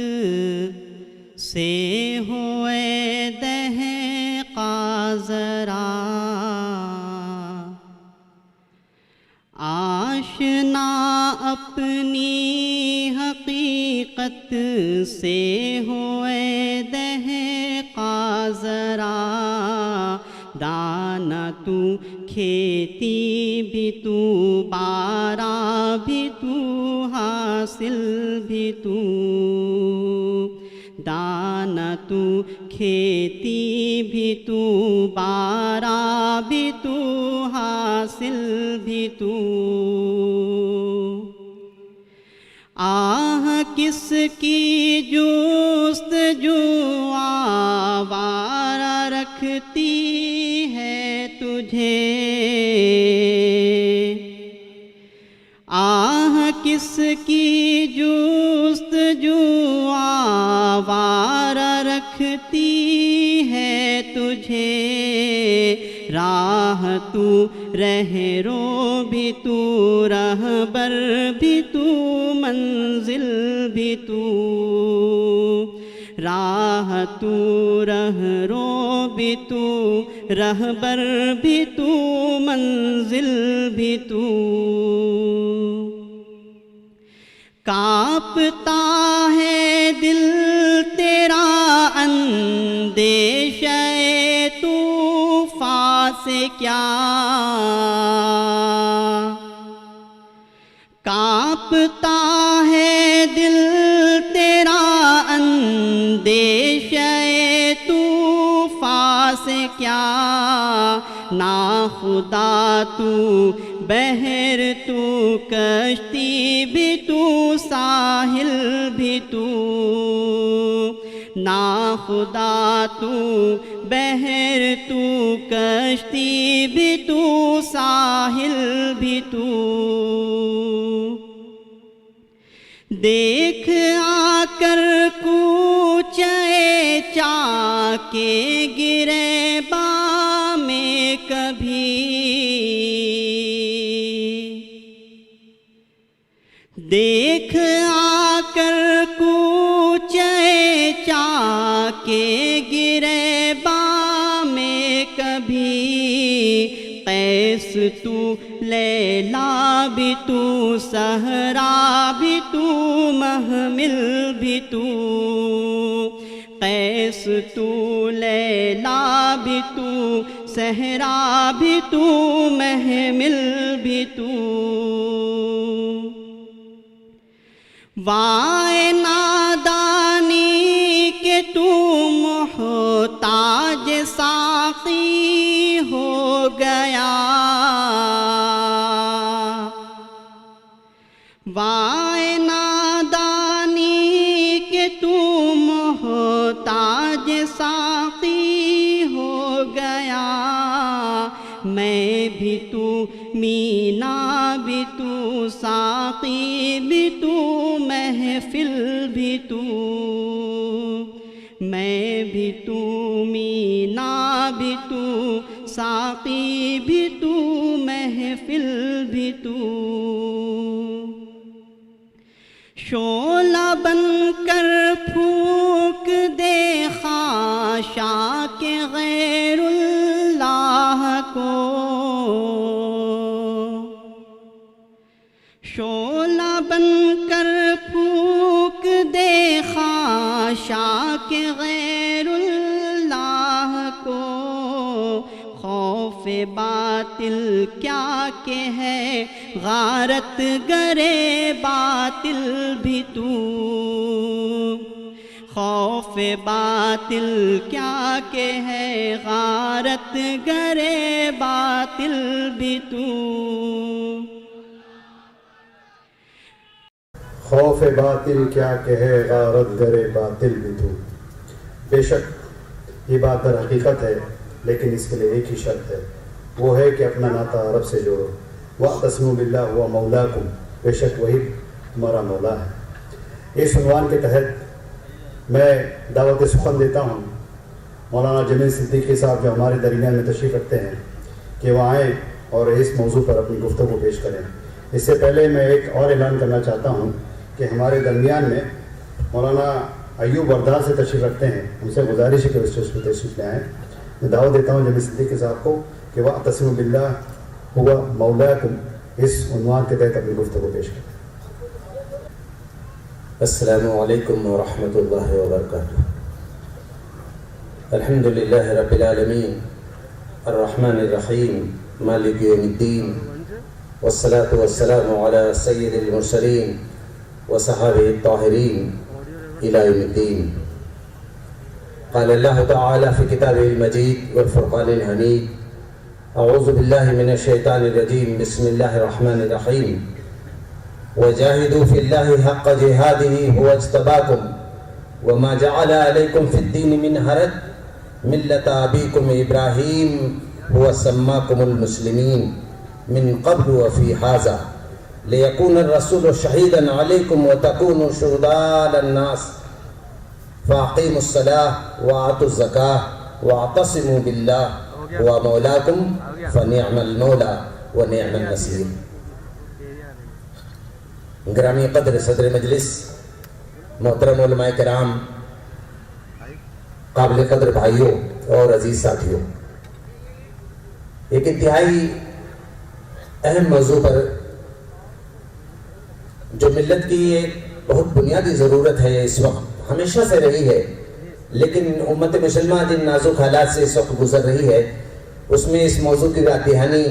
سے ہوئے دہقاں ذرا, آشنا اپنی حقیقت سے ہوئے دہقاں ذرا, دانا تو کھیتی بھی تو, بارہ بھی تو, حاصل بھی تو, دانا تو کھیتی بھی تو, بارہ بھی تو, حاصل بھی تو. آہ کس کی جستجو آوارہ رکھتی ہے تجھے, آہ کس کی جستجو آوارہ رکھتی ہے تجھے, راہ تو رہرو بھی تو, رہبر بھی تو, منزل بھی تو, راہ تو رہرو بھی تو, رہبر بھی تو, منزل بھی تو. کانپتا ہے دل تیرا اندیشہ طوفان سے کیا, کانپتا ہے دل تیرا اندیشہ طوفان سے کیا, نا خدا تو بحر تو, کشتی بھی تو, ساحل بھی تو, نا خدا تو بحر تو, کشتی بھی تو, ساحل بھی تو. دیکھ آ کر کوچے چاکے گریباں میں کبھی, دیکھ آ کر کوچے چاکے گریباں میں کبھی, قیس تو, لیلا بھی تو, صحرا بھی تو, محمل بھی تو, قیس تو, لیلا بھی تو, صحرا بھی تو, محمل بھی تو. وائے نادانی کہ تو محتاج ساقی ہو گیا, وائے نادانی کہ تو محتاج ساقی ہو گیا, میں بھی تو, مینا بھی تو, ساقی بھی تو محفل بھی تو میں بھی تو مینا بھی تو ساقی بھی تو محفل بھی تو شعلہ بن کر پھونک دے خاشاک غیر اللہ کو شعلہ بن کر پھونک دے خاشاک غیر اللہ کو خوف باطل کیا کہ ہے غارت گرے باطل بھی تو خوف باطل کیا کہ ہے غارت گرے باطل بھی تو خوف باطل کیا کہ ہے غارت گرے باطل بھی تو بے شک یہ بات در حقیقت ہے لیکن اس کے لیے ایک ہی شرط ہے وہ ہے کہ اپنا ناطہ رب سے جوڑو وَاعْتَصِمُوا بِاللَّهِ هُوَ مَوْلَاكُمْ بے شک وہی تمہارا مولا ہے اس عنوان کے تحت میں دعوت سخن دیتا ہوں مولانا جمیل صدیقی صاحب جو ہمارے درمیان میں تشریف رکھتے ہیں کہ وہ آئیں اور اس موضوع پر اپنی گفتگو پیش کریں اس سے پہلے میں ایک اور اعلان کرنا چاہتا ہوں کہ ہمارے درمیان میں مولانا ایوب وردار سے تشریف رکھتے ہیں ان سے گزارش ہے کہ اس اسٹیج پہ تشریف لے آئیں میں دعوت دیتا ہوں جمیل صدیقی صاحب کو کہ وَاعْتَصِمُوا بِاللَّهِ هُوَ مَوْلَاكُمْ اس عنوان کے تحت اپنی گفتگو پیش کریں السلام علیکم ورحمۃ اللہ وبرکاتہ الحمد للہ رب العالمین الرحمن الرحیم مالک یوم الدین والصلاة والسلام علی سید المرسلین وصحابہ الطاہرین الی یوم الدین قال اللہ تعالی فی کتابہ المجید والفرقان الحمید اعوذ باللہ من الشیطان الرجیم بسم اللہ الرحمن الرحیم وجاہدوا فی اللہ حق جہادہ هو اجتباکم وما جعل علیکم فی الدین من حرج ملت ابیکم ابراہیم هو سماکم المسلمین من قبل وفی ھذا لیکون الرسول شہیدا علیکم وتکونوا شہداء علی الناس فاقیموا الصلاة وآتوا الزکاة واعتصموا باللہ هو مولاکم فنعم المولا ونعم النصیر گرامی قدر صدر مجلس محترم علماء کرام قابل قدر بھائیوں اور عزیز ساتھیوں ایک انتہائی اہم موضوع پر جو ملت کی ایک بہت بنیادی ضرورت ہے اس وقت ہمیشہ سے رہی ہے لیکن امت مسلمہ جن نازک حالات سے اس وقت گزر رہی ہے اس میں اس موضوع کی یاد دہانی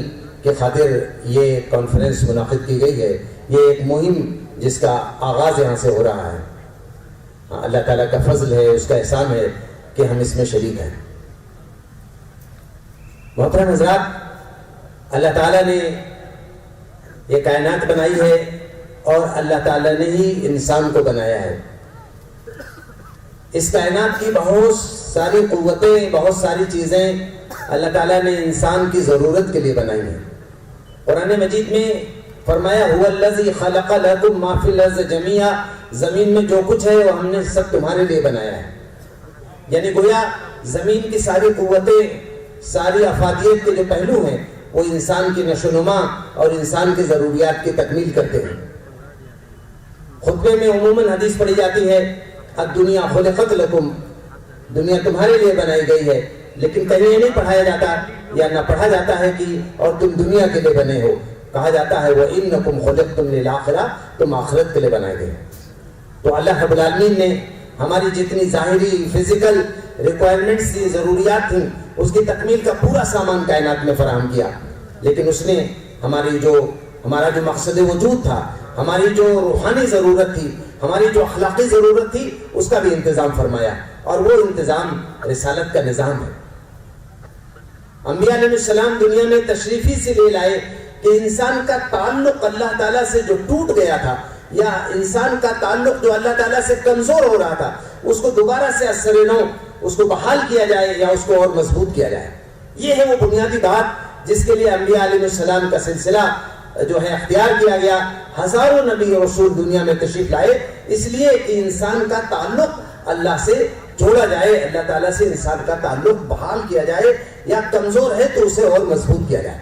کے خاطر یہ کانفرنس منعقد کی گئی ہے یہ ایک مہم جس کا آغاز یہاں سے ہو رہا ہے اللہ تعالیٰ کا فضل ہے اس کا احسان ہے کہ ہم اس میں شریک ہیں محترم حضرات اللہ تعالیٰ نے یہ کائنات بنائی ہے اور اللہ تعالیٰ نے ہی انسان کو بنایا ہے اس کائنات کی بہت ساری قوتیں بہت ساری چیزیں اللہ تعالیٰ نے انسان کی ضرورت کے لیے بنائی ہیں قرآن مجید میں فرمایا هو الذی خلق لکم ما فی الارض جمیعا زمین میں جو کچھ ہے وہ ہم نے سب تمہارے لیے بنایا ہے یعنی گویا زمین کی ساری قوتیں ساری افادیت کے جو پہلو ہیں وہ انسان کی نشو و نما اور انسان کی ضروریات کی تکمیل کرتے ہیں خطبے میں عموماً حدیث پڑھی جاتی ہے الدنیا خلقت لکم دنیا تمہارے لیے بنائی گئی ہے لیکن کہیں یہ نہیں پڑھایا جاتا یا نہ پڑھا جاتا ہے کہ اور تم دنیا کے لیے بنے ہو کہا جاتا ہے وَإِنَّكُمْ خُلِقْتُمْ لِلْآخِرَةِ تم آخرت کے لیے بنائے گئے تو اللہ رب العالمین نے ہماری جتنی ظاہری فزیکل ریکوائرمنٹس تھی ضروریات تھیں اس کی تکمیل کا پورا سامان کائنات میں فراہم کیا لیکن اس نے ہمارا جو مقصد وجود تھا ہماری جو روحانی ضرورت تھی ہماری جو اخلاقی ضرورت تھی اس کا بھی انتظام فرمایا اور وہ انتظام رسالت کا نظام ہے انبیاء علیہ السلام دنیا میں تشریفی سے لے لائے کہ انسان کا تعلق اللہ تعالیٰ سے جو ٹوٹ گیا تھا یا انسان کا تعلق جو اللہ تعالیٰ سے کمزور ہو رہا تھا اس کو دوبارہ سے اثر نو اس کو بحال کیا جائے یا اس کو اور مضبوط کیا جائے یہ ہے وہ بنیادی بات جس کے لیے انبیاء علیہ السلام کا سلسلہ جو ہے اختیار کیا گیا. ہزاروں نبی اور رسول دنیا میں تشریف لائے اس لیے کہ انسان کا تعلق اللہ سے جوڑا جائے, اللہ تعالیٰ سے انسان کا تعلق بحال کیا جائے, یا کمزور ہے تو اسے اور مضبوط کیا جائے.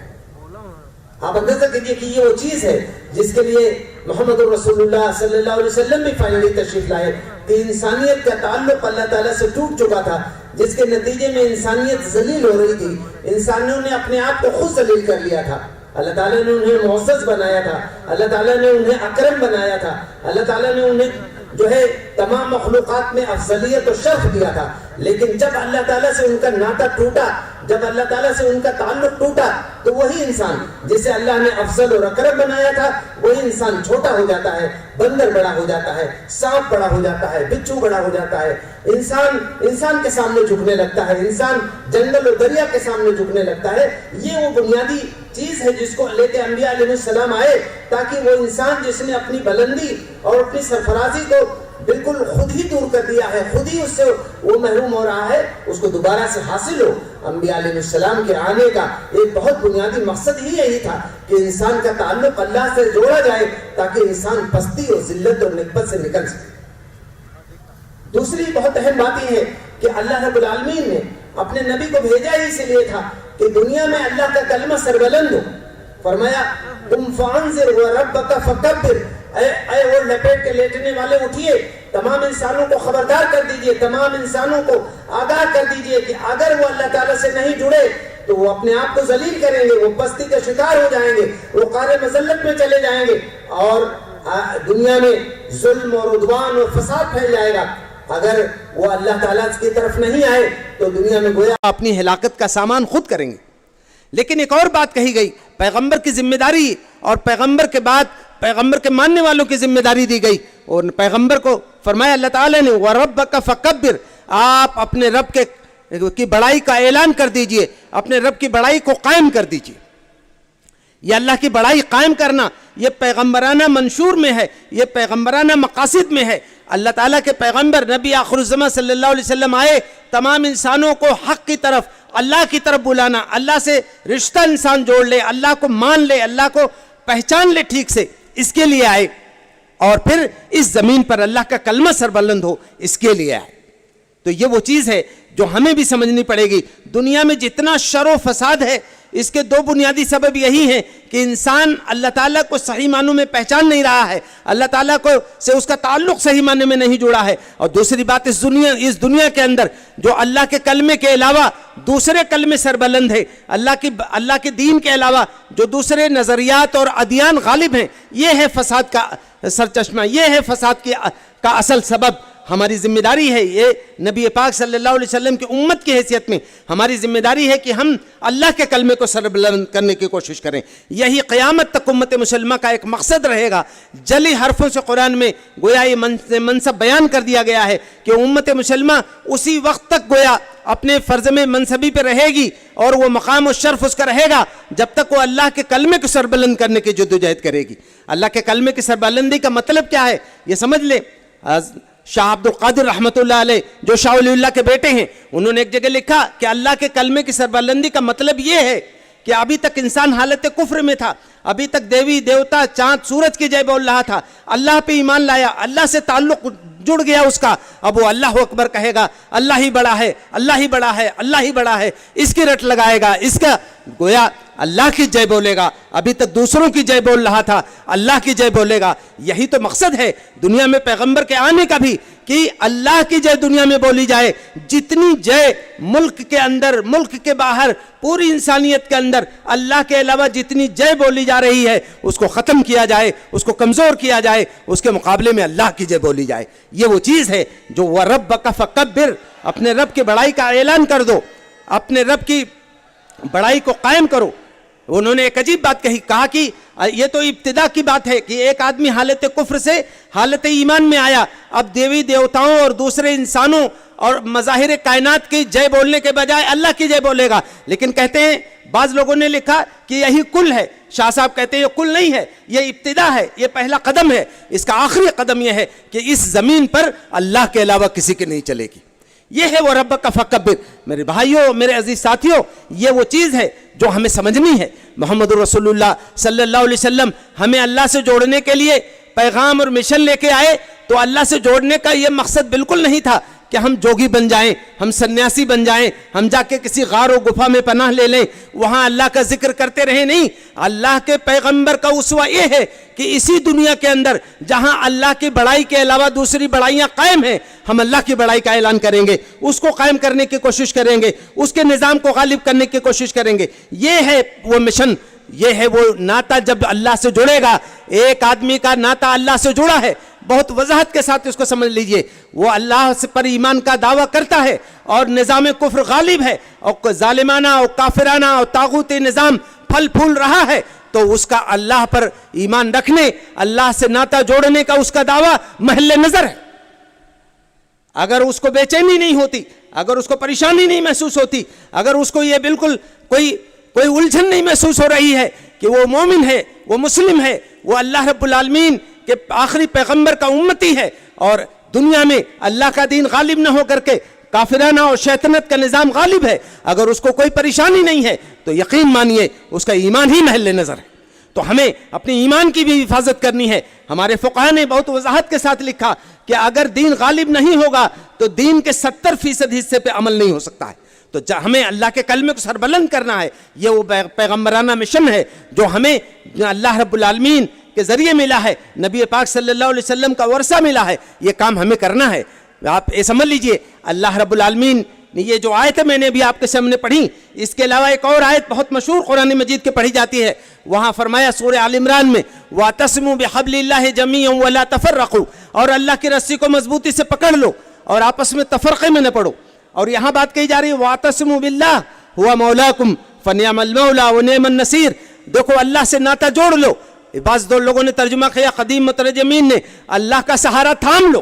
آپ اندازہ کیجئے کہ یہ وہ چیز ہے جس کے لیے محمد رسول اللہ صلی اللہ علیہ وسلم بھی فائنلی تشریف لائے, کہ انسانیت کا تعلق اللہ تعالیٰ سے ٹوٹ چکا تھا, جس کے نتیجے میں انسانیت ذلیل ہو رہی تھی. انسانوں نے اپنے آپ کو خود ذلیل کر لیا تھا. اللہ تعالیٰ نے انہیں معزز بنایا تھا, اللہ تعالیٰ نے انہیں اکرم بنایا تھا, اللہ تعالیٰ نے انہیں جو ہے تمام مخلوقات میں افضلیت و شرف دیا تھا. لیکن جب اللہ تعالیٰ سے ان کا ناطہ ٹوٹا, جب اللہ تعالیٰ سے ان کا تعلق ٹوٹا, تو وہی انسان جسے اللہ نے افضل اور اکرم بنایا تھا, وہی انسان چھوٹا ہو جاتا ہے, بندر بڑا ہو جاتا ہے, سانپ بڑا ہو جاتا ہے, بچھو بڑا ہو جاتا ہے, انسان کے سامنے جھکنے لگتا ہے, انسان جنگل اور دریا کے سامنے جھکنے لگتا ہے. یہ وہ بنیادی چیز ہے جس کو لے کے انبیاء علیہ السلام آئے, تاکہ وہ انسان جس نے اپنی بلندی اور اپنی سرفرازی کو بالکل خود ہی دور کر دیا ہے, خود ہی اس سے وہ محروم ہو رہا ہے, اس کو دوبارہ سے حاصل ہو. انبیاء علیہ السلام کے آنے کا ایک بہت بنیادی مقصد ہی یہی تھا کہ انسان کا تعلق اللہ سے جوڑا جائے, تاکہ انسان پستی اور ذلت اور نکبت سے نکل سکے. دوسری بہت اہم بات یہ ہے کہ اللہ رب العالمین نے اپنے نبی کو بھیجا ہی اس لیے تھا کہ دنیا میں اللہ کا کلمہ سربلند ہو. فرمایا قم فانذر وربک فکبر, اے وہ لپیٹ کے لیٹنے والے اٹھیے, تمام انسانوں کو خبردار کر دیجئے, تمام انسانوں کو آگاہ کر دیجئے کہ اگر وہ اللہ تعالیٰ سے نہیں جڑے تو وہ اپنے آپ کو ذلیل کریں گے, وہ پستی کا شکار ہو جائیں گے, وہ قعر مذلت میں چلے جائیں گے, اور دنیا میں ظلم اور عدوان اور فساد پھیل جائے گا. اگر وہ اللہ تعالیٰ کی طرف نہیں آئے تو دنیا میں گویا اپنی ہلاکت کا سامان خود کریں گے. لیکن ایک اور بات کہی گئی, پیغمبر کی ذمہ داری اور پیغمبر کے بعد پیغمبر کے ماننے والوں کی ذمہ داری دی گئی, اور پیغمبر کو فرمایا اللہ تعالیٰ نے وَرَبَّكَ فَكَبِّرْ, آپ اپنے رب کی بڑائی کا اعلان کر دیجئے, اپنے رب کی بڑائی کو قائم کر دیجئے. یہ اللہ کی بڑائی قائم کرنا یہ پیغمبرانہ منشور میں ہے, یہ پیغمبرانہ مقاصد میں ہے. اللہ تعالیٰ کے پیغمبر نبی آخر الزمان صلی اللہ علیہ وسلم آئے, تمام انسانوں کو حق کی طرف, اللہ کی طرف بلانا, اللہ سے رشتہ انسان جوڑ لے, اللہ کو مان لے, اللہ کو پہچان لے ٹھیک سے, اس کے لیے آئے. اور پھر اس زمین پر اللہ کا کلمہ سربلند ہو, اس کے لیے آئے. تو یہ وہ چیز ہے جو ہمیں بھی سمجھنی پڑے گی. دنیا میں جتنا شر و فساد ہے, اس کے دو بنیادی سبب یہی ہیں کہ انسان اللہ تعالیٰ کو صحیح معنوں میں پہچان نہیں رہا ہے, اللہ تعالیٰ کو سے اس کا تعلق صحیح معنی میں نہیں جڑا ہے. اور دوسری بات, اس دنیا کے اندر جو اللہ کے کلمے کے علاوہ دوسرے کلمے سربلند ہیں, اللہ کے دین کے علاوہ جو دوسرے نظریات اور ادیان غالب ہیں, یہ ہے فساد کا سرچشمہ, یہ ہے فساد کا اصل سبب. ہماری ذمہ داری ہے, یہ نبی پاک صلی اللہ علیہ وسلم کی امت کی حیثیت میں ہماری ذمہ داری ہے کہ ہم اللہ کے کلمے کو سربلند کرنے کی کوشش کریں. یہی قیامت تک امت مسلمہ کا ایک مقصد رہے گا. جلی حرفوں سے قرآن میں گویا یہ منصب بیان کر دیا گیا ہے کہ امت مسلمہ اسی وقت تک گویا اپنے فرض میں منصبی پہ رہے گی, اور وہ مقام و شرف اس کا رہے گا جب تک وہ اللہ کے کلمے کو سربلند کرنے کی جدوجہد کرے گی. اللہ کے کلمے کی سربلندی کا مطلب کیا ہے یہ سمجھ لیں. شاہ عبد القادر رحمۃ اللہ علیہ جو شاہ ولی اللہ کے بیٹے ہیں, انہوں نے ایک جگہ لکھا کہ اللہ کے کلمے کی سربلندی کا مطلب یہ ہے کہ ابھی تک انسان حالت کفر میں تھا, ابھی تک دیوی دیوتا چاند سورج کی جے بول رہا تھا, اللہ پہ ایمان لایا, اللہ سے تعلق جڑ گیا اس کا, اب وہ اللہ اکبر کہے گا, اللہ ہی بڑا ہے, اللہ ہی بڑا ہے, اللہ ہی بڑا ہے, اس کی رٹ لگائے گا, اس کا گویا اللہ کی جے بولے گا. ابھی تک دوسروں کی جے بول رہا تھا, اللہ کی جے بولے گا. یہی تو مقصد ہے دنیا میں پیغمبر کے آنے کا بھی, کہ اللہ کی جے دنیا میں بولی جائے. جتنی جے ملک کے اندر, ملک کے باہر, پوری انسانیت کے اندر اللہ کے علاوہ جتنی جے بولی جا رہی ہے اس کو ختم کیا جائے, اس کو کمزور کیا جائے, اس کے مقابلے میں اللہ کی جے بولی جائے. یہ وہ چیز ہے جو وَرَبَّكَ فَكَبِّرْ, اپنے رب کی بڑائی کا اعلان کر دو, اپنے رب کی بڑائی کو قائم کرو. انہوں نے ایک عجیب بات کہا کہ یہ تو ابتدا کی بات ہے کہ ایک آدمی حالت کفر سے حالت ایمان میں آیا, اب دیوی دیوتاؤں اور دوسرے انسانوں اور مظاہر کائنات کی جے بولنے کے بجائے اللہ کی جے بولے گا. لیکن کہتے ہیں بعض لوگوں نے لکھا کہ یہی کل ہے. شاہ صاحب کہتے ہیں یہ کل نہیں ہے, یہ ابتدا ہے, یہ پہلا قدم ہے. اس کا آخری قدم یہ ہے کہ اس زمین پر اللہ کے علاوہ کسی کی نہیں چلے گی. یہ ہے وہ رب کا فکبر. میرے بھائیوں، میرے عزیز ساتھیوں، یہ وہ چیز ہے جو ہمیں سمجھنی ہے. محمد رسول اللہ صلی اللہ علیہ وسلم ہمیں اللہ سے جوڑنے کے لیے پیغام اور مشن لے کے آئے. تو اللہ سے جوڑنے کا یہ مقصد بالکل نہیں تھا کہ ہم جوگی بن جائیں، ہم سنیاسی بن جائیں، ہم جا کے کسی غار و گفا میں پناہ لے لیں، وہاں اللہ کا ذکر کرتے رہیں. نہیں، اللہ کے پیغمبر کا اسوہ یہ ہے کہ اسی دنیا کے اندر جہاں اللہ کی بڑائی کے علاوہ دوسری بڑائیاں قائم ہیں، ہم اللہ کی بڑائی کا اعلان کریں گے، اس کو قائم کرنے کی کوشش کریں گے، اس کے نظام کو غالب کرنے کی کوشش کریں گے. یہ ہے وہ مشن، یہ ہے وہ ناطہ. جب اللہ سے جڑے گا، ایک آدمی کا ناطہ اللہ سے جڑا ہے، بہت وضاحت کے ساتھ اس کو سمجھ لیجئے، وہ اللہ سے پر ایمان کا دعویٰ کرتا ہے اور نظام کفر غالب ہے اور ظالمانہ اور کافرانہ اور طاغوتی نظام پھل پھول رہا ہے، تو اس کا اللہ پر ایمان رکھنے، اللہ سے ناطہ جوڑنے کا اس کا دعویٰ محل نظر ہے. اگر اس کو بے چینی نہیں ہوتی، اگر اس کو پریشانی نہیں محسوس ہوتی، اگر اس کو یہ بالکل کوئی الجھن نہیں محسوس ہو رہی ہے کہ وہ مومن ہے، وہ مسلم ہے، وہ اللہ رب العالمین کہ آخری پیغمبر کا امتی ہے اور دنیا میں اللہ کا دین غالب نہ ہو کر کے کافرانہ اور شیطنت کا نظام غالب ہے، اگر اس کو کوئی پریشانی نہیں ہے تو یقین مانیے اس کا ایمان ہی محل نظر ہے. تو ہمیں اپنے ایمان کی بھی حفاظت کرنی ہے. ہمارے فقہاء نے بہت وضاحت کے ساتھ لکھا کہ اگر دین غالب نہیں ہوگا تو دین کے 70% حصے پہ عمل نہیں ہو سکتا ہے. تو ہمیں اللہ کے کلمے کو سربلند کرنا ہے. یہ وہ پیغمبرانہ مشن ہے جو ہمیں اللہ رب العالمین کے ذریعے ملا ہے، نبی پاک صلی اللہ علیہ وسلم کا ورثہ ملا ہے. یہ کام ہمیں کرنا ہے. آپ یہ سمجھ لیجئے، اللہ رب العالمین نے یہ جو آیت میں نے بھی آپ کے سامنے پڑھی، اس کے علاوہ ایک اور آیت بہت مشہور قرآن مجید کے پڑھی جاتی ہے. وہاں فرمایا سورہ آل عمران میں وَاعْتَصِمُوا بِحَبْلِ اللَّهِ جَمِيعًا وَلَا تَفَرَّقُوا، اور اللہ کی رسی کو مضبوطی سے پکڑ لو اور آپس میں تفرقے میں نہ پڑو. اور یہاں بات کہی جا رہی ہے وَاعْتَصِمُوا بِاللَّهِ هُوَ مَوْلَاكُمْ فَنِعْمَ الْمَوْلَى وَنِعْمَ النَّصِيرُ. دیکھو اللہ سے ناطہ جوڑ لو. بعض دو لوگوں نے ترجمہ کیا، قدیم مترجمین نے، اللہ کا سہارا تھام لو.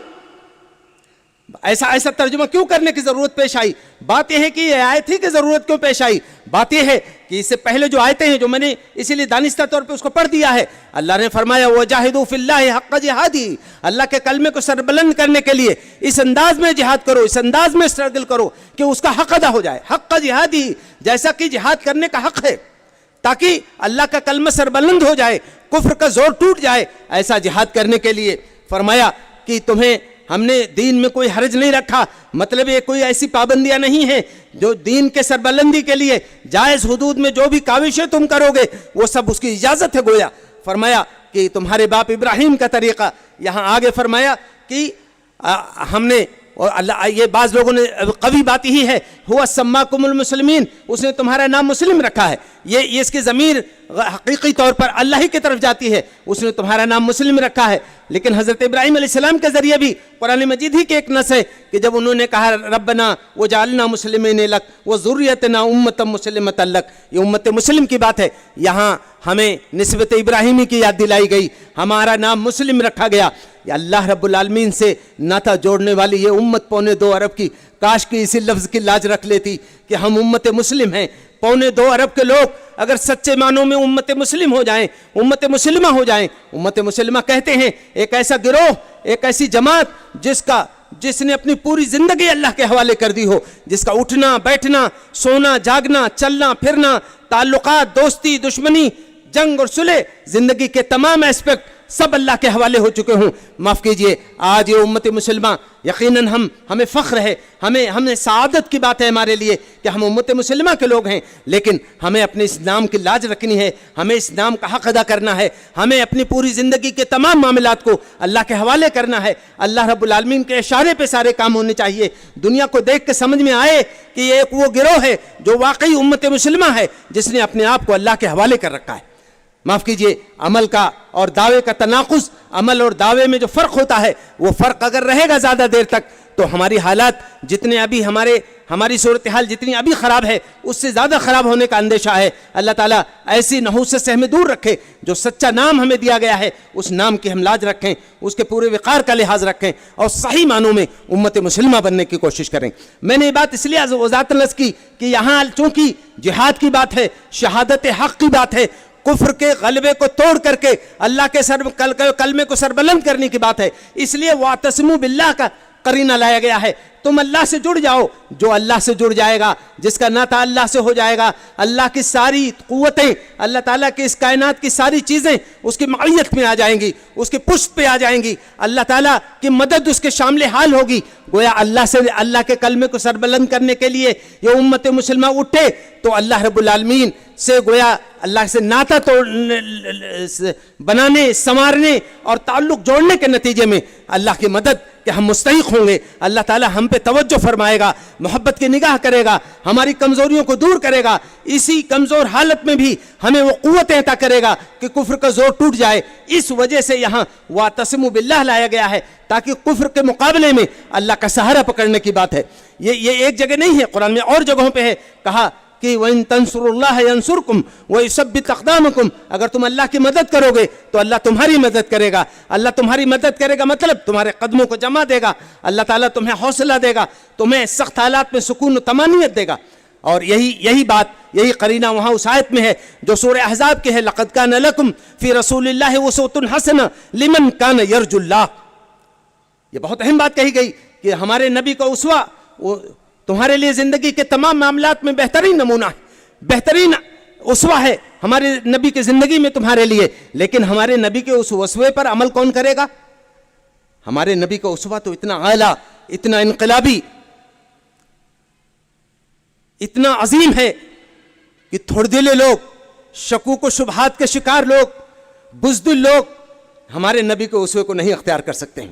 ایسا ترجمہ کیوں کرنے کی ضرورت پیش آئی؟ بات یہ ہے کہ یہ آیت ہی کی ضرورت کیوں پیش آئی؟ بات یہ ہے کہ اس سے پہلے جو آیتیں ہیں جو میں نے اسی لیے دانستہ طور پہ اس کو پڑھ دیا ہے، اللہ نے فرمایا وَجَاهِدُوا فِي اللَّهِ حَقَّ جِهَادِهِ، اللہ کے کلمے کو سربلند کرنے کے لیے اس انداز میں جہاد کرو، اس انداز میں اسٹرگل کرو کہ اس کا حق ادا ہو جائے. حق جہادی، جیسا کہ جہاد کرنے کا حق ہے تاکہ اللہ کا کلمہ سربلند ہو جائے، کفر کا زور ٹوٹ جائے. ایسا جہاد کرنے کے لیے فرمایا کہ تمہیں ہم نے دین میں کوئی حرج نہیں رکھا. مطلب یہ کوئی ایسی پابندیاں نہیں ہیں جو دین کے سربلندی کے لیے جائز حدود میں جو بھی کاوشیں تم کرو گے وہ سب اس کی اجازت ہے. گویا فرمایا کہ تمہارے باپ ابراہیم کا طریقہ، یہاں آگے فرمایا کہ ہم نے، اور اللہ یہ بعض لوگوں نے قوی بات ہی ہے ہوا سماکم المسلمین، اس نے تمہارا نام مسلم رکھا ہے. یہ اس کی ضمیر حقیقی طور پر اللہ ہی کی طرف جاتی ہے، اس نے تمہارا نام مسلم رکھا ہے. لیکن حضرت ابراہیم علیہ السلام کے ذریعے بھی قرآن مجید ہی کے ایک نص ہے کہ جب انہوں نے کہا ربنا وجعلنا مسلمین لک وذریتنا امۃ مسلمۃ لک، یہ امت مسلم کی بات ہے. یہاں ہمیں نسبت ابراہیمی کی یاد دلائی گئی، ہمارا نام مسلم رکھا گیا. یہ اللہ رب العالمین سے ناطہ جوڑنے والی یہ امت 2.25 ارب کی، کاش کی اسی لفظ کی لاج رکھ لیتی کہ ہم امت مسلم ہیں. 2.25 ارب کے لوگ اگر سچے معنوں میں امت مسلم ہو جائیں، امت مسلمہ ہو جائیں. امت مسلمہ کہتے ہیں ایک ایسا گروہ، ایک ایسی جماعت جس نے اپنی پوری زندگی اللہ کے حوالے کر دی ہو، جس کا اٹھنا بیٹھنا، سونا جاگنا، چلنا پھرنا، تعلقات، دوستی دشمنی، جنگ اور صلح، زندگی کے تمام اسپیکٹ سب اللہ کے حوالے ہو چکے ہوں. معاف کیجئے، آج یہ امت مسلمہ یقیناً ہمیں فخر ہے، ہمیں سعادت کی بات ہے ہمارے لیے کہ ہم امت مسلمہ کے لوگ ہیں. لیکن ہمیں اپنے اس نام کی لاج رکھنی ہے، ہمیں اس نام کا حق ادا کرنا ہے، ہمیں اپنی پوری زندگی کے تمام معاملات کو اللہ کے حوالے کرنا ہے. اللہ رب العالمین کے اشارے پہ سارے کام ہونے چاہیے. دنیا کو دیکھ کے سمجھ میں آئے کہ یہ ایک وہ گروہ ہے جو واقعی امت مسلمہ ہے، جس نے اپنے آپ کو اللہ کے حوالے کر رکھا ہے. معاف کیجئے، عمل کا اور دعوے کا تناقض، عمل اور دعوے میں جو فرق ہوتا ہے وہ فرق اگر رہے گا زیادہ دیر تک تو ہماری حالات جتنے ابھی ہماری صورتحال جتنی ابھی خراب ہے اس سے زیادہ خراب ہونے کا اندیشہ ہے. اللہ تعالیٰ ایسی نحوست سے ہمیں دور رکھے. جو سچا نام ہمیں دیا گیا ہے اس نام کی ہم لاج رکھیں، اس کے پورے وقار کا لحاظ رکھیں اور صحیح معنوں میں امت مسلمہ بننے کی کوشش کریں. میں نے یہ بات اس لیے وضاحت نص کی کہ یہاں چونکہ جہاد کی بات ہے، شہادت حق کی بات ہے، کفر کے غلبے کو توڑ کر کے اللہ کے کلمے کو سربلند کرنے کی بات ہے، اس لیے واعتصموا باللہ کا قرینہ لایا گیا ہے. تم اللہ سے جڑ جاؤ. جو اللہ سے جڑ جائے گا, جس کا ناطہ اللہ سے ہو جائے گا, اللہ کی ساری قوتیں, اللہ تعالیٰ کی اس کائنات کی ساری چیزیں اس کی معیت میں آ جائیں گی, اس کی پشت پہ آ جائیں گی. اللہ تعالیٰ کی مدد اس کے شامل حال ہوگی. گویا اللہ سے, اللہ کے کلمے کو سربلند کرنے کے لیے یہ امت مسلمہ اٹھے تو اللہ رب العالمین سے گویا اللہ سے ناطہ بنانے, سنوارنے اور تعلق جوڑنے کے نتیجے میں اللہ کی مدد کہ ہم مستحق ہوں گے. اللہ تعالیٰ ہم پہ توجہ فرمائے گا, محبت کی نگاہ کرے گا, ہماری کمزوریوں کو دور کرے گا. اسی کمزور حالت میں بھی ہمیں وہ قوتیں عطا کرے گا کہ کفر کا زور ٹوٹ جائے. اس وجہ سے یہاں واعتصموا باللہ لایا گیا ہے تاکہ کفر کے مقابلے میں اللہ کا سہارا پکڑنے کی بات ہے. یہ ایک جگہ نہیں ہے, قرآن میں اور جگہوں پہ ہے. کہا کہ وَإِن تَنْصُرُوا اللَّهَ يَنْصُرْكُمْ وَيُثَبِّتْ أَقْدَامَكُمْ, اگر تم اللہ کی مدد کرو گے تو اللہ تمہاری مدد کرے گا. اللہ تمہاری مدد کرے گا مطلب تمہارے قدموں کو جمع دے گا. اللہ تعالیٰ تمہیں حوصلہ دے گا, تمہیں سخت حالات میں سکون و طمانینت دے گا. اور یہی بات, یہی قرینہ وہاں اس آیت میں ہے جو سورہ احزاب کی ہے. لَقَدْ كَانَ لَكُمْ فِي رَسُولِ اللَّهِ أُسْوَةٌ حَسَنَةٌ لِمَنْ كَانَ يَرْجُو اللَّهَ. یہ بہت اہم بات کہی گئی کہ ہمارے نبی کا اسوہ وہ تمہارے لیے زندگی کے تمام معاملات میں بہترین نمونہ ہے, بہترین اسوہ ہے ہمارے نبی کی زندگی میں تمہارے لیے. لیکن ہمارے نبی کے اس اسوے پر عمل کون کرے گا؟ ہمارے نبی کا اسوہ تو اتنا اعلیٰ, اتنا انقلابی, اتنا عظیم ہے کہ تھوڑدلے لوگ, شکوک و شبہات کے شکار لوگ, بزدل لوگ ہمارے نبی کے اسوے کو نہیں اختیار کر سکتے ہیں.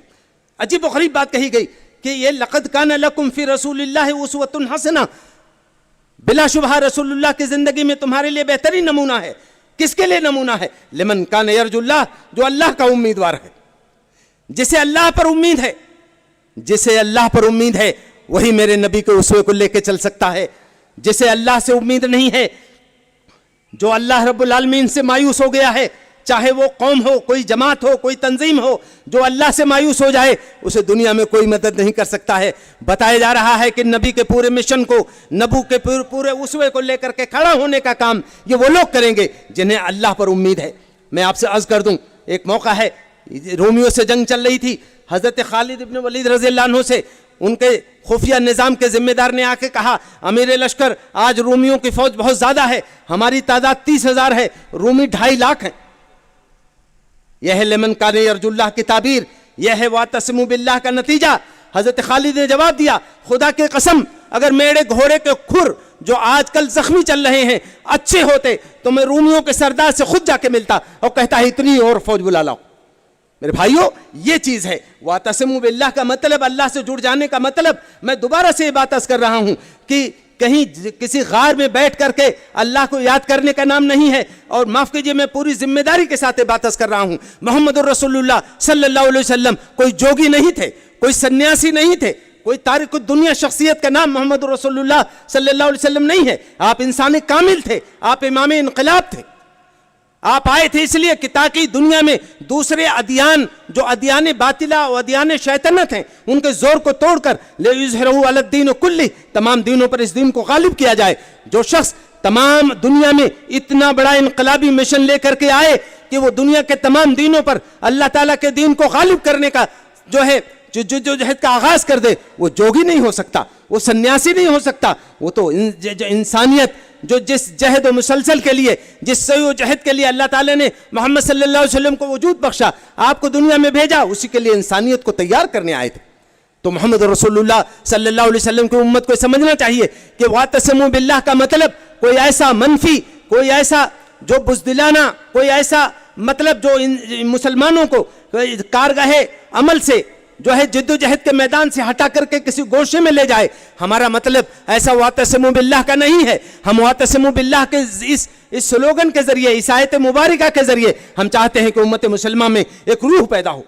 عجیب و غریب بات کہی گئی کہ یہ لقد کان لکم فی رسول اللہ اسوۃ حسنہ, بلا شبہ رسول اللہ کی زندگی میں تمہارے لیے بہترین نمونہ ہے. کس کے لیے نمونہ ہے؟ لمن کان یرجو اللہ, جو اللہ کا امیدوار ہے, جسے اللہ پر امید ہے, جسے اللہ پر امید ہے وہی میرے نبی کے اسوے کو لے کے چل سکتا ہے. جسے اللہ سے امید نہیں ہے, جو اللہ رب العالمین سے مایوس ہو گیا ہے, چاہے وہ قوم ہو, کوئی جماعت ہو, کوئی تنظیم ہو, جو اللہ سے مایوس ہو جائے اسے دنیا میں کوئی مدد نہیں کر سکتا ہے. بتایا جا رہا ہے کہ نبی کے پورے مشن کو, نبو کے پورے اسوے کو لے کر کے کھڑا ہونے کا کام یہ وہ لوگ کریں گے جنہیں اللہ پر امید ہے. میں آپ سے عرض کر دوں, ایک موقع ہے, رومیوں سے جنگ چل رہی تھی. حضرت خالد ابن ولید رضی اللہ عنہ سے ان کے خفیہ نظام کے ذمہ دار نے آ کے کہا, امیر لشکر آج رومیوں کی فوج بہت زیادہ ہے, ہماری تعداد 30,000 ہے, رومی 2.5 لاکھ ہیں. یہ ہے لمن کان یرجو اللہ کی تعبیر, یہ ہے واعتصموا باللہ کا نتیجہ. حضرت خالد نے جواب دیا, خدا کی قسم اگر میرے گھوڑے کے کھر جو آج کل زخمی چل رہے ہیں اچھے ہوتے تو میں رومیوں کے سردار سے خود جا کے ملتا اور کہتا ہے اتنی اور فوج بلا لاؤ. میرے بھائیوں, یہ چیز ہے واعتصموا باللہ کا مطلب, اللہ سے جڑ جانے کا مطلب. میں دوبارہ سے یہ بات عرض کر رہا ہوں کہ کہیں کسی غار میں بیٹھ کر کے اللہ کو یاد کرنے کا نام نہیں ہے. اور معاف کیجئے, میں پوری ذمہ داری کے ساتھ بات عرض کر رہا ہوں. محمد الرسول اللہ صلی اللہ علیہ وسلم کوئی جوگی نہیں تھے, کوئی سنیاسی نہیں تھے, کوئی تارک الدنیا شخصیت کا نام محمد رسول اللہ صلی اللہ علیہ وسلم نہیں ہے. آپ انسان کامل تھے, آپ امام انقلاب تھے. آپ آئے تھے اس لیے کہ تاکہ دنیا میں دوسرے ادیان, جو ادیان باطلہ اور ادیان شیطنت ہیں, ان کے زور کو توڑ کر لِیُظْہِرَهُ عَلَى الدِّینِ کُلِّهِ, تمام دینوں پر اس دین کو غالب کیا جائے. جو شخص تمام دنیا میں اتنا بڑا انقلابی مشن لے کر کے آئے کہ وہ دنیا کے تمام دینوں پر اللہ تعالیٰ کے دین کو غالب کرنے کا جو ہے جو جہد کا آغاز کر دے, وہ جوگی نہیں ہو سکتا, وہ سنیاسی نہیں ہو سکتا. وہ تو انسانیت جو جس جہد و مسلسل کے لیے, جس سعی و جہد کے لیے اللہ تعالیٰ نے محمد صلی اللہ علیہ وسلم کو وجود بخشا, آپ کو دنیا میں بھیجا, اسی کے لیے انسانیت کو تیار کرنے آئے تھے. تو محمد رسول اللہ صلی اللہ علیہ وسلم کی امت کو سمجھنا چاہیے کہ واعتصموا باللہ کا مطلب کوئی ایسا منفی, کوئی ایسا جو بزدلانہ, کوئی ایسا مطلب جو مسلمانوں کو کارگاہ عمل سے جو ہے جد و جہد کے میدان سے ہٹا کر کے کسی گوشے میں لے جائے. ہمارا مطلب ایسا واعتصموا باللہ کا نہیں ہے. ہم واعتصموا باللہ کے اس سلوگن کے ذریعے, اس آیت مبارکہ کے ذریعے ہم چاہتے ہیں کہ امت مسلمہ میں ایک روح پیدا ہو.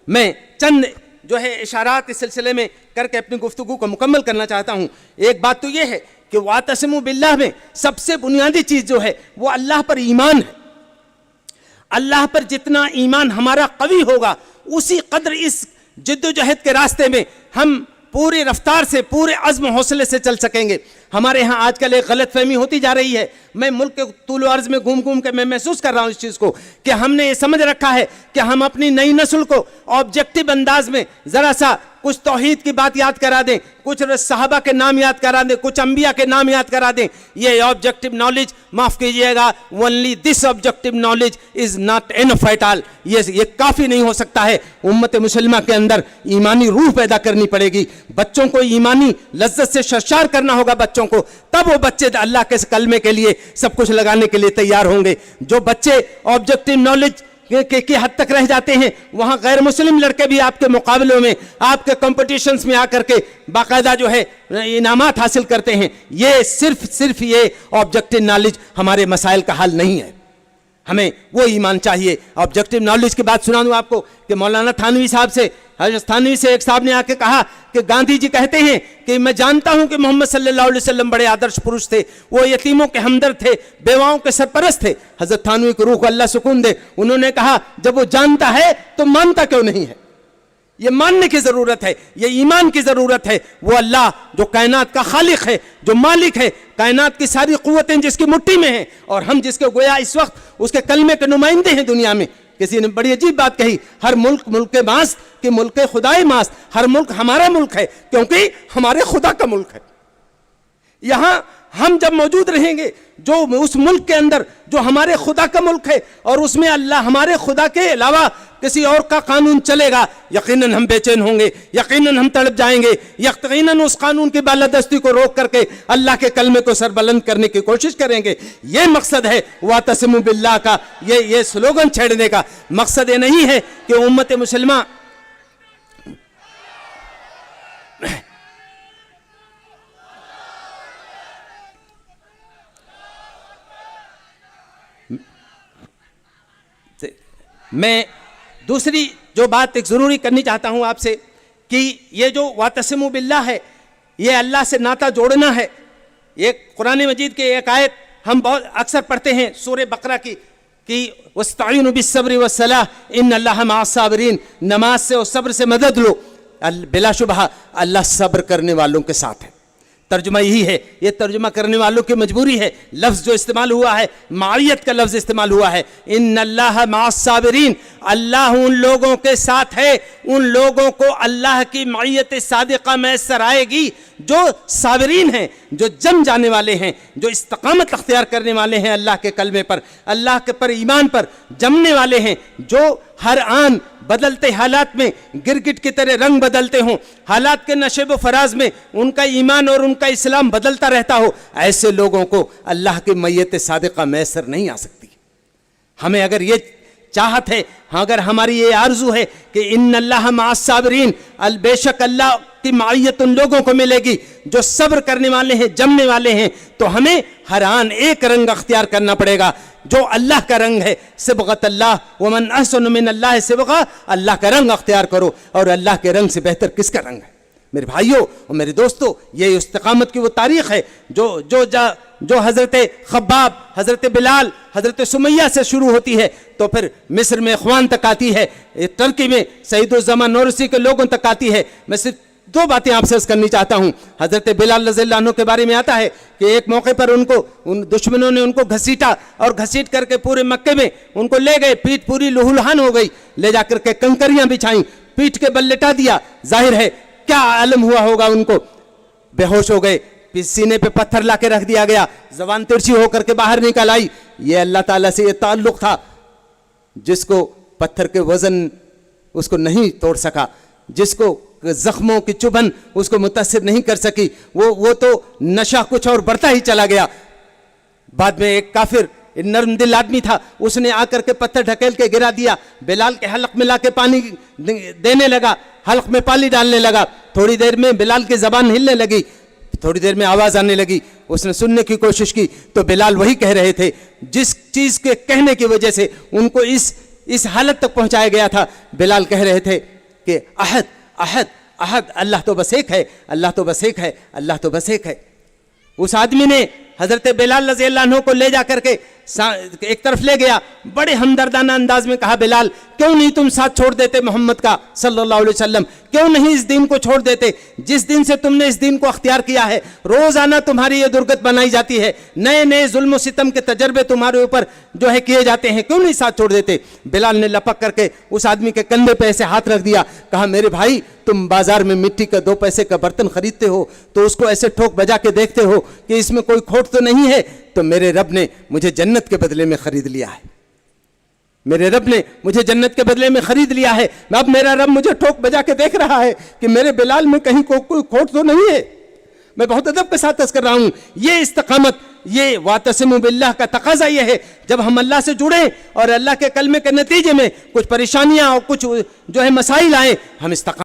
میں چند جو ہے اشارات اس سلسلے میں کر کے اپنی گفتگو کو مکمل کرنا چاہتا ہوں. ایک بات تو یہ ہے کہ واعتصموا باللہ میں سب سے بنیادی چیز جو ہے وہ اللہ پر ایمان ہے. اللہ پر جتنا ایمان ہمارا قوی ہوگا, اسی قدر اس جد و جہد کے راستے میں ہم پوری رفتار سے, پورے عزم و حوصلے سے چل سکیں گے. ہمارے ہاں آج کل ایک غلط فہمی ہوتی جا رہی ہے. میں ملک کے طول و عرض میں گھوم گھوم کے میں محسوس کر رہا ہوں اس چیز کو کہ ہم نے یہ سمجھ رکھا ہے کہ ہم اپنی نئی نسل کو آبجیکٹو انداز میں ذرا سا کچھ توحید کی بات یاد کرا دیں, کچھ صحابہ کے نام یاد کرا دیں, کچھ انبیاء کے نام یاد کرا دیں. یہ آبجیکٹو نالج, معاف کیجئے گا, only this objective knowledge is not enough at all. یہ کافی نہیں ہو سکتا ہے. امت مسلمہ کے اندر ایمانی روح پیدا کرنی پڑے گی. بچوں کو ایمانی لذت سے سرشار کرنا ہوگا بچوں کو, تب وہ بچے اللہ کے کلمے کے لیے سب کچھ لگانے کے لیے تیار ہوں گے. جو بچے آبجیکٹو نالج کی حد تک رہ جاتے ہیں, وہاں غیر مسلم لڑکے بھی آپ کے مقابلوں میں, آپ کے کمپٹیشنز میں آ کر کے باقاعدہ جو ہے انعامات حاصل کرتے ہیں. یہ صرف یہ آبجیکٹو نالج ہمارے مسائل کا حل نہیں ہے. ہمیں وہ ایمان چاہیے. آبجیکٹو نالج کی بات سنا دوں آپ کو کہ مولانا تھانوی صاحب سے, حضرت تھانوی سے ایک صاحب نے آ کے کہا کہ گاندھی جی کہتے ہیں کہ میں جانتا ہوں کہ محمد صلی اللہ علیہ وسلم بڑے آدرش پروش تھے, وہ یتیموں کے ہمدرد تھے, بیواؤں کے سرپرست تھے. حضرت تھانوی کی روح کو اللہ سکون دے, انہوں نے کہا جب وہ جانتا ہے تو مانتا کیوں نہیں ہے؟ یہ ماننے کی ضرورت ہے, یہ ایمان کی ضرورت ہے. وہ اللہ جو کائنات کا خالق ہے, جو مالک ہے, کائنات کی ساری قوتیں جس کی مٹھی میں ہیں, اور ہم جس کے گویا اس وقت اس کے کلمے کے نمائندے ہیں دنیا میں. کسی نے بڑی عجیب بات کہی, ہر ملک ملک ماست کہ ملک خدائے ماست. ہر ملک ہمارا ملک ہے کیونکہ ہمارے خدا کا ملک ہے. یہاں ہم جب موجود رہیں گے, جو اس ملک کے اندر جو ہمارے خدا کا ملک ہے, اور اس میں اللہ ہمارے خدا کے علاوہ کسی اور کا قانون چلے گا, یقیناً ہم بے چین ہوں گے, یقیناً ہم تڑپ جائیں گے, یقیناً اس قانون کی بالادستی کو روک کر کے اللہ کے کلمے کو سربلند کرنے کی کوشش کریں گے. یہ مقصد ہے واعتصموا باللہ کا, یہ سلوگن چھیڑنے کا. مقصد یہ نہیں ہے کہ امت مسلمہ میں دوسری جو بات ایک ضروری کرنی چاہتا ہوں آپ سے کہ یہ جو واعتصموا باللہ ہے, یہ اللہ سے ناطہ جوڑنا ہے. یہ قرآن مجید کے ایک آیت ہم بہت اکثر پڑھتے ہیں سورہ بقرہ کی کہ وَاسْتَعِينُوا بِالصَّبْرِ وَالصَّلَاةِ إِنَّ اللَّهَ مَعَ الصَّابِرِينَ. نماز سے اور صبر سے مدد لو, بلا شبہ اللہ صبر کرنے والوں کے ساتھ ہے. ترجمہ یہی ہے, یہ ترجمہ کرنے والوں کی مجبوری ہے. لفظ جو استعمال ہوا ہے, معیت کا لفظ استعمال ہوا ہے, ان اللہ مع الصابرین, اللہ ان لوگوں کے ساتھ ہے, ان لوگوں کو اللہ کی معیت صادقہ میسر آئے گی جو صابرین ہیں, جو جم جانے والے ہیں, جو استقامت اختیار کرنے والے ہیں اللہ کے کلمے پر, اللہ کے پر ایمان پر جمنے والے ہیں, جو ہر آن بدلتے حالات میں گرگٹ کی طرح رنگ بدلتے ہوں, حالات کے نشیب و فراز میں ان کا ایمان اور ان کا اسلام بدلتا رہتا ہو. ایسے لوگوں کو اللہ کی میت صادقہ میسر نہیں آ سکتی. ہمیں اگر یہ چاہت ہے, اگر ہماری یہ آرزو ہے کہ ان اللہ مع الصابرین, بے شک اللہ کی معیت ان لوگوں کو ملے گی جو صبر کرنے والے ہیں, جمنے والے ہیں, تو ہمیں ہر آن ایک رنگ اختیار کرنا پڑے گا جو اللہ کا رنگ ہے. صبغۃ اللہ, ومن احسن من اللہ صبغہ, اللہ کا رنگ اختیار کرو, اور اللہ کے رنگ سے بہتر کس کا رنگ ہے؟ میرے بھائیوں اور میرے دوستوں, یہ استقامت کی وہ تاریخ ہے جو حضرت خباب, حضرت بلال, حضرت سمیہ سے شروع ہوتی ہے, تو پھر مصر میں اخوان تک آتی ہے, ترکی میں سعید الزمان نورسی کے لوگوں تک آتی ہے. میں صرف دو باتیں آپ سے عرض کرنی چاہتا ہوں. حضرت بلال رضی اللہ عنہ کے بارے میں آتا ہے کہ ایک موقع پر ان دشمنوں نے ان کو گھسیٹا, اور گھسیٹ کر کے پورے مکے میں ان کو لے گئے, پیٹ پوری لہولہان ہو گئی, لے جا کر کے کنکریاں بچھائیں, پیٹ کے بل لٹا دیا. ظاہر ہے کیا عالم ہوا ہوگا ان کو, بے ہوش ہو گئے, سینے پہ پتھر لا کے رکھ دیا گیا, زبان ترچھی ہو کر کے باہر نکل آئی. یہ اللہ تعالیٰ سے یہ تعلق تھا جس کو پتھر کے وزن اس کو نہیں توڑ سکا, جس کو زخموں کی چبھن اس کو متاثر نہیں کر سکی. وہ تو نشہ کچھ اور بڑھتا ہی چلا گیا. بعد میں ایک کافر نرم دل آدمی تھا, اس نے آ کر کے پتھر ڈھکیل کے گرا دیا, بلال کے حلق میں لا کے پانی دینے لگا, حلق میں پانی ڈالنے لگا. تھوڑی دیر میں بلال کی زبان ہلنے لگی, تھوڑی دیر میں آواز آنے لگی. اس نے سننے کی کوشش کی تو بلال وہی کہہ رہے تھے جس چیز کے کہنے کی وجہ سے ان کو اس حالت تک پہنچایا گیا تھا. بلال کہہ رہے تھے کہ احد احد احد, اللہ تو بس ایک ہے, اللہ تو بس ایک ہے, اللہ تو بس ایک ہے. اس آدمی نے حضرت بلال رضی اللہ عنہ کو لے جا کر کے ایک طرف لے گیا, بڑے ہمدردانہ انداز میں کہا, بلال کیوں نہیں تم ساتھ چھوڑ دیتے محمد کا صلی اللہ علیہ وسلم, کیوں نہیں اس دین کو چھوڑ دیتے؟ جس دن سے تم نے اس دین کو اختیار کیا ہے روزانہ تمہاری یہ درگت بنائی جاتی ہے, نئے نئے ظلم و ستم کے تجربے تمہارے اوپر جو ہے کیے جاتے ہیں, کیوں نہیں ساتھ چھوڑ دیتے؟ بلال نے لپک کر کے اس آدمی کے کندھے پہ ایسے ہاتھ رکھ دیا, کہا میرے بھائی تم بازار میں مٹی کا 2 پیسے کا برتن خریدتے ہو تو اس کو ایسے ٹھوک بجا کے دیکھتے ہو کہ اس میں کوئی کھوٹ تو نہیں ہے, تو میرے رب نے مجھے جنت کے بدلے میں خرید لیا ہے, میرے رب نے مجھے جنت کے بدلے میں خرید لیا ہے. اب میرا رب مجھے ٹھوک بجا کے دیکھ رہا ہے کہ میرے بلال میں کہیں کوئی کھوٹ تو نہیں ہے. میں بہت ادب کے ساتھ عرض کر رہا ہوں, یہ استقامت, یہ واعتصموا باللہ کا تقاضا یہ ہے, جب ہم اللہ سے جڑیں اور اللہ کے کلمے کے نتیجے میں کچھ پریشانیاں اور کچھ جو ہے مسائل آئیں, ہم استقامت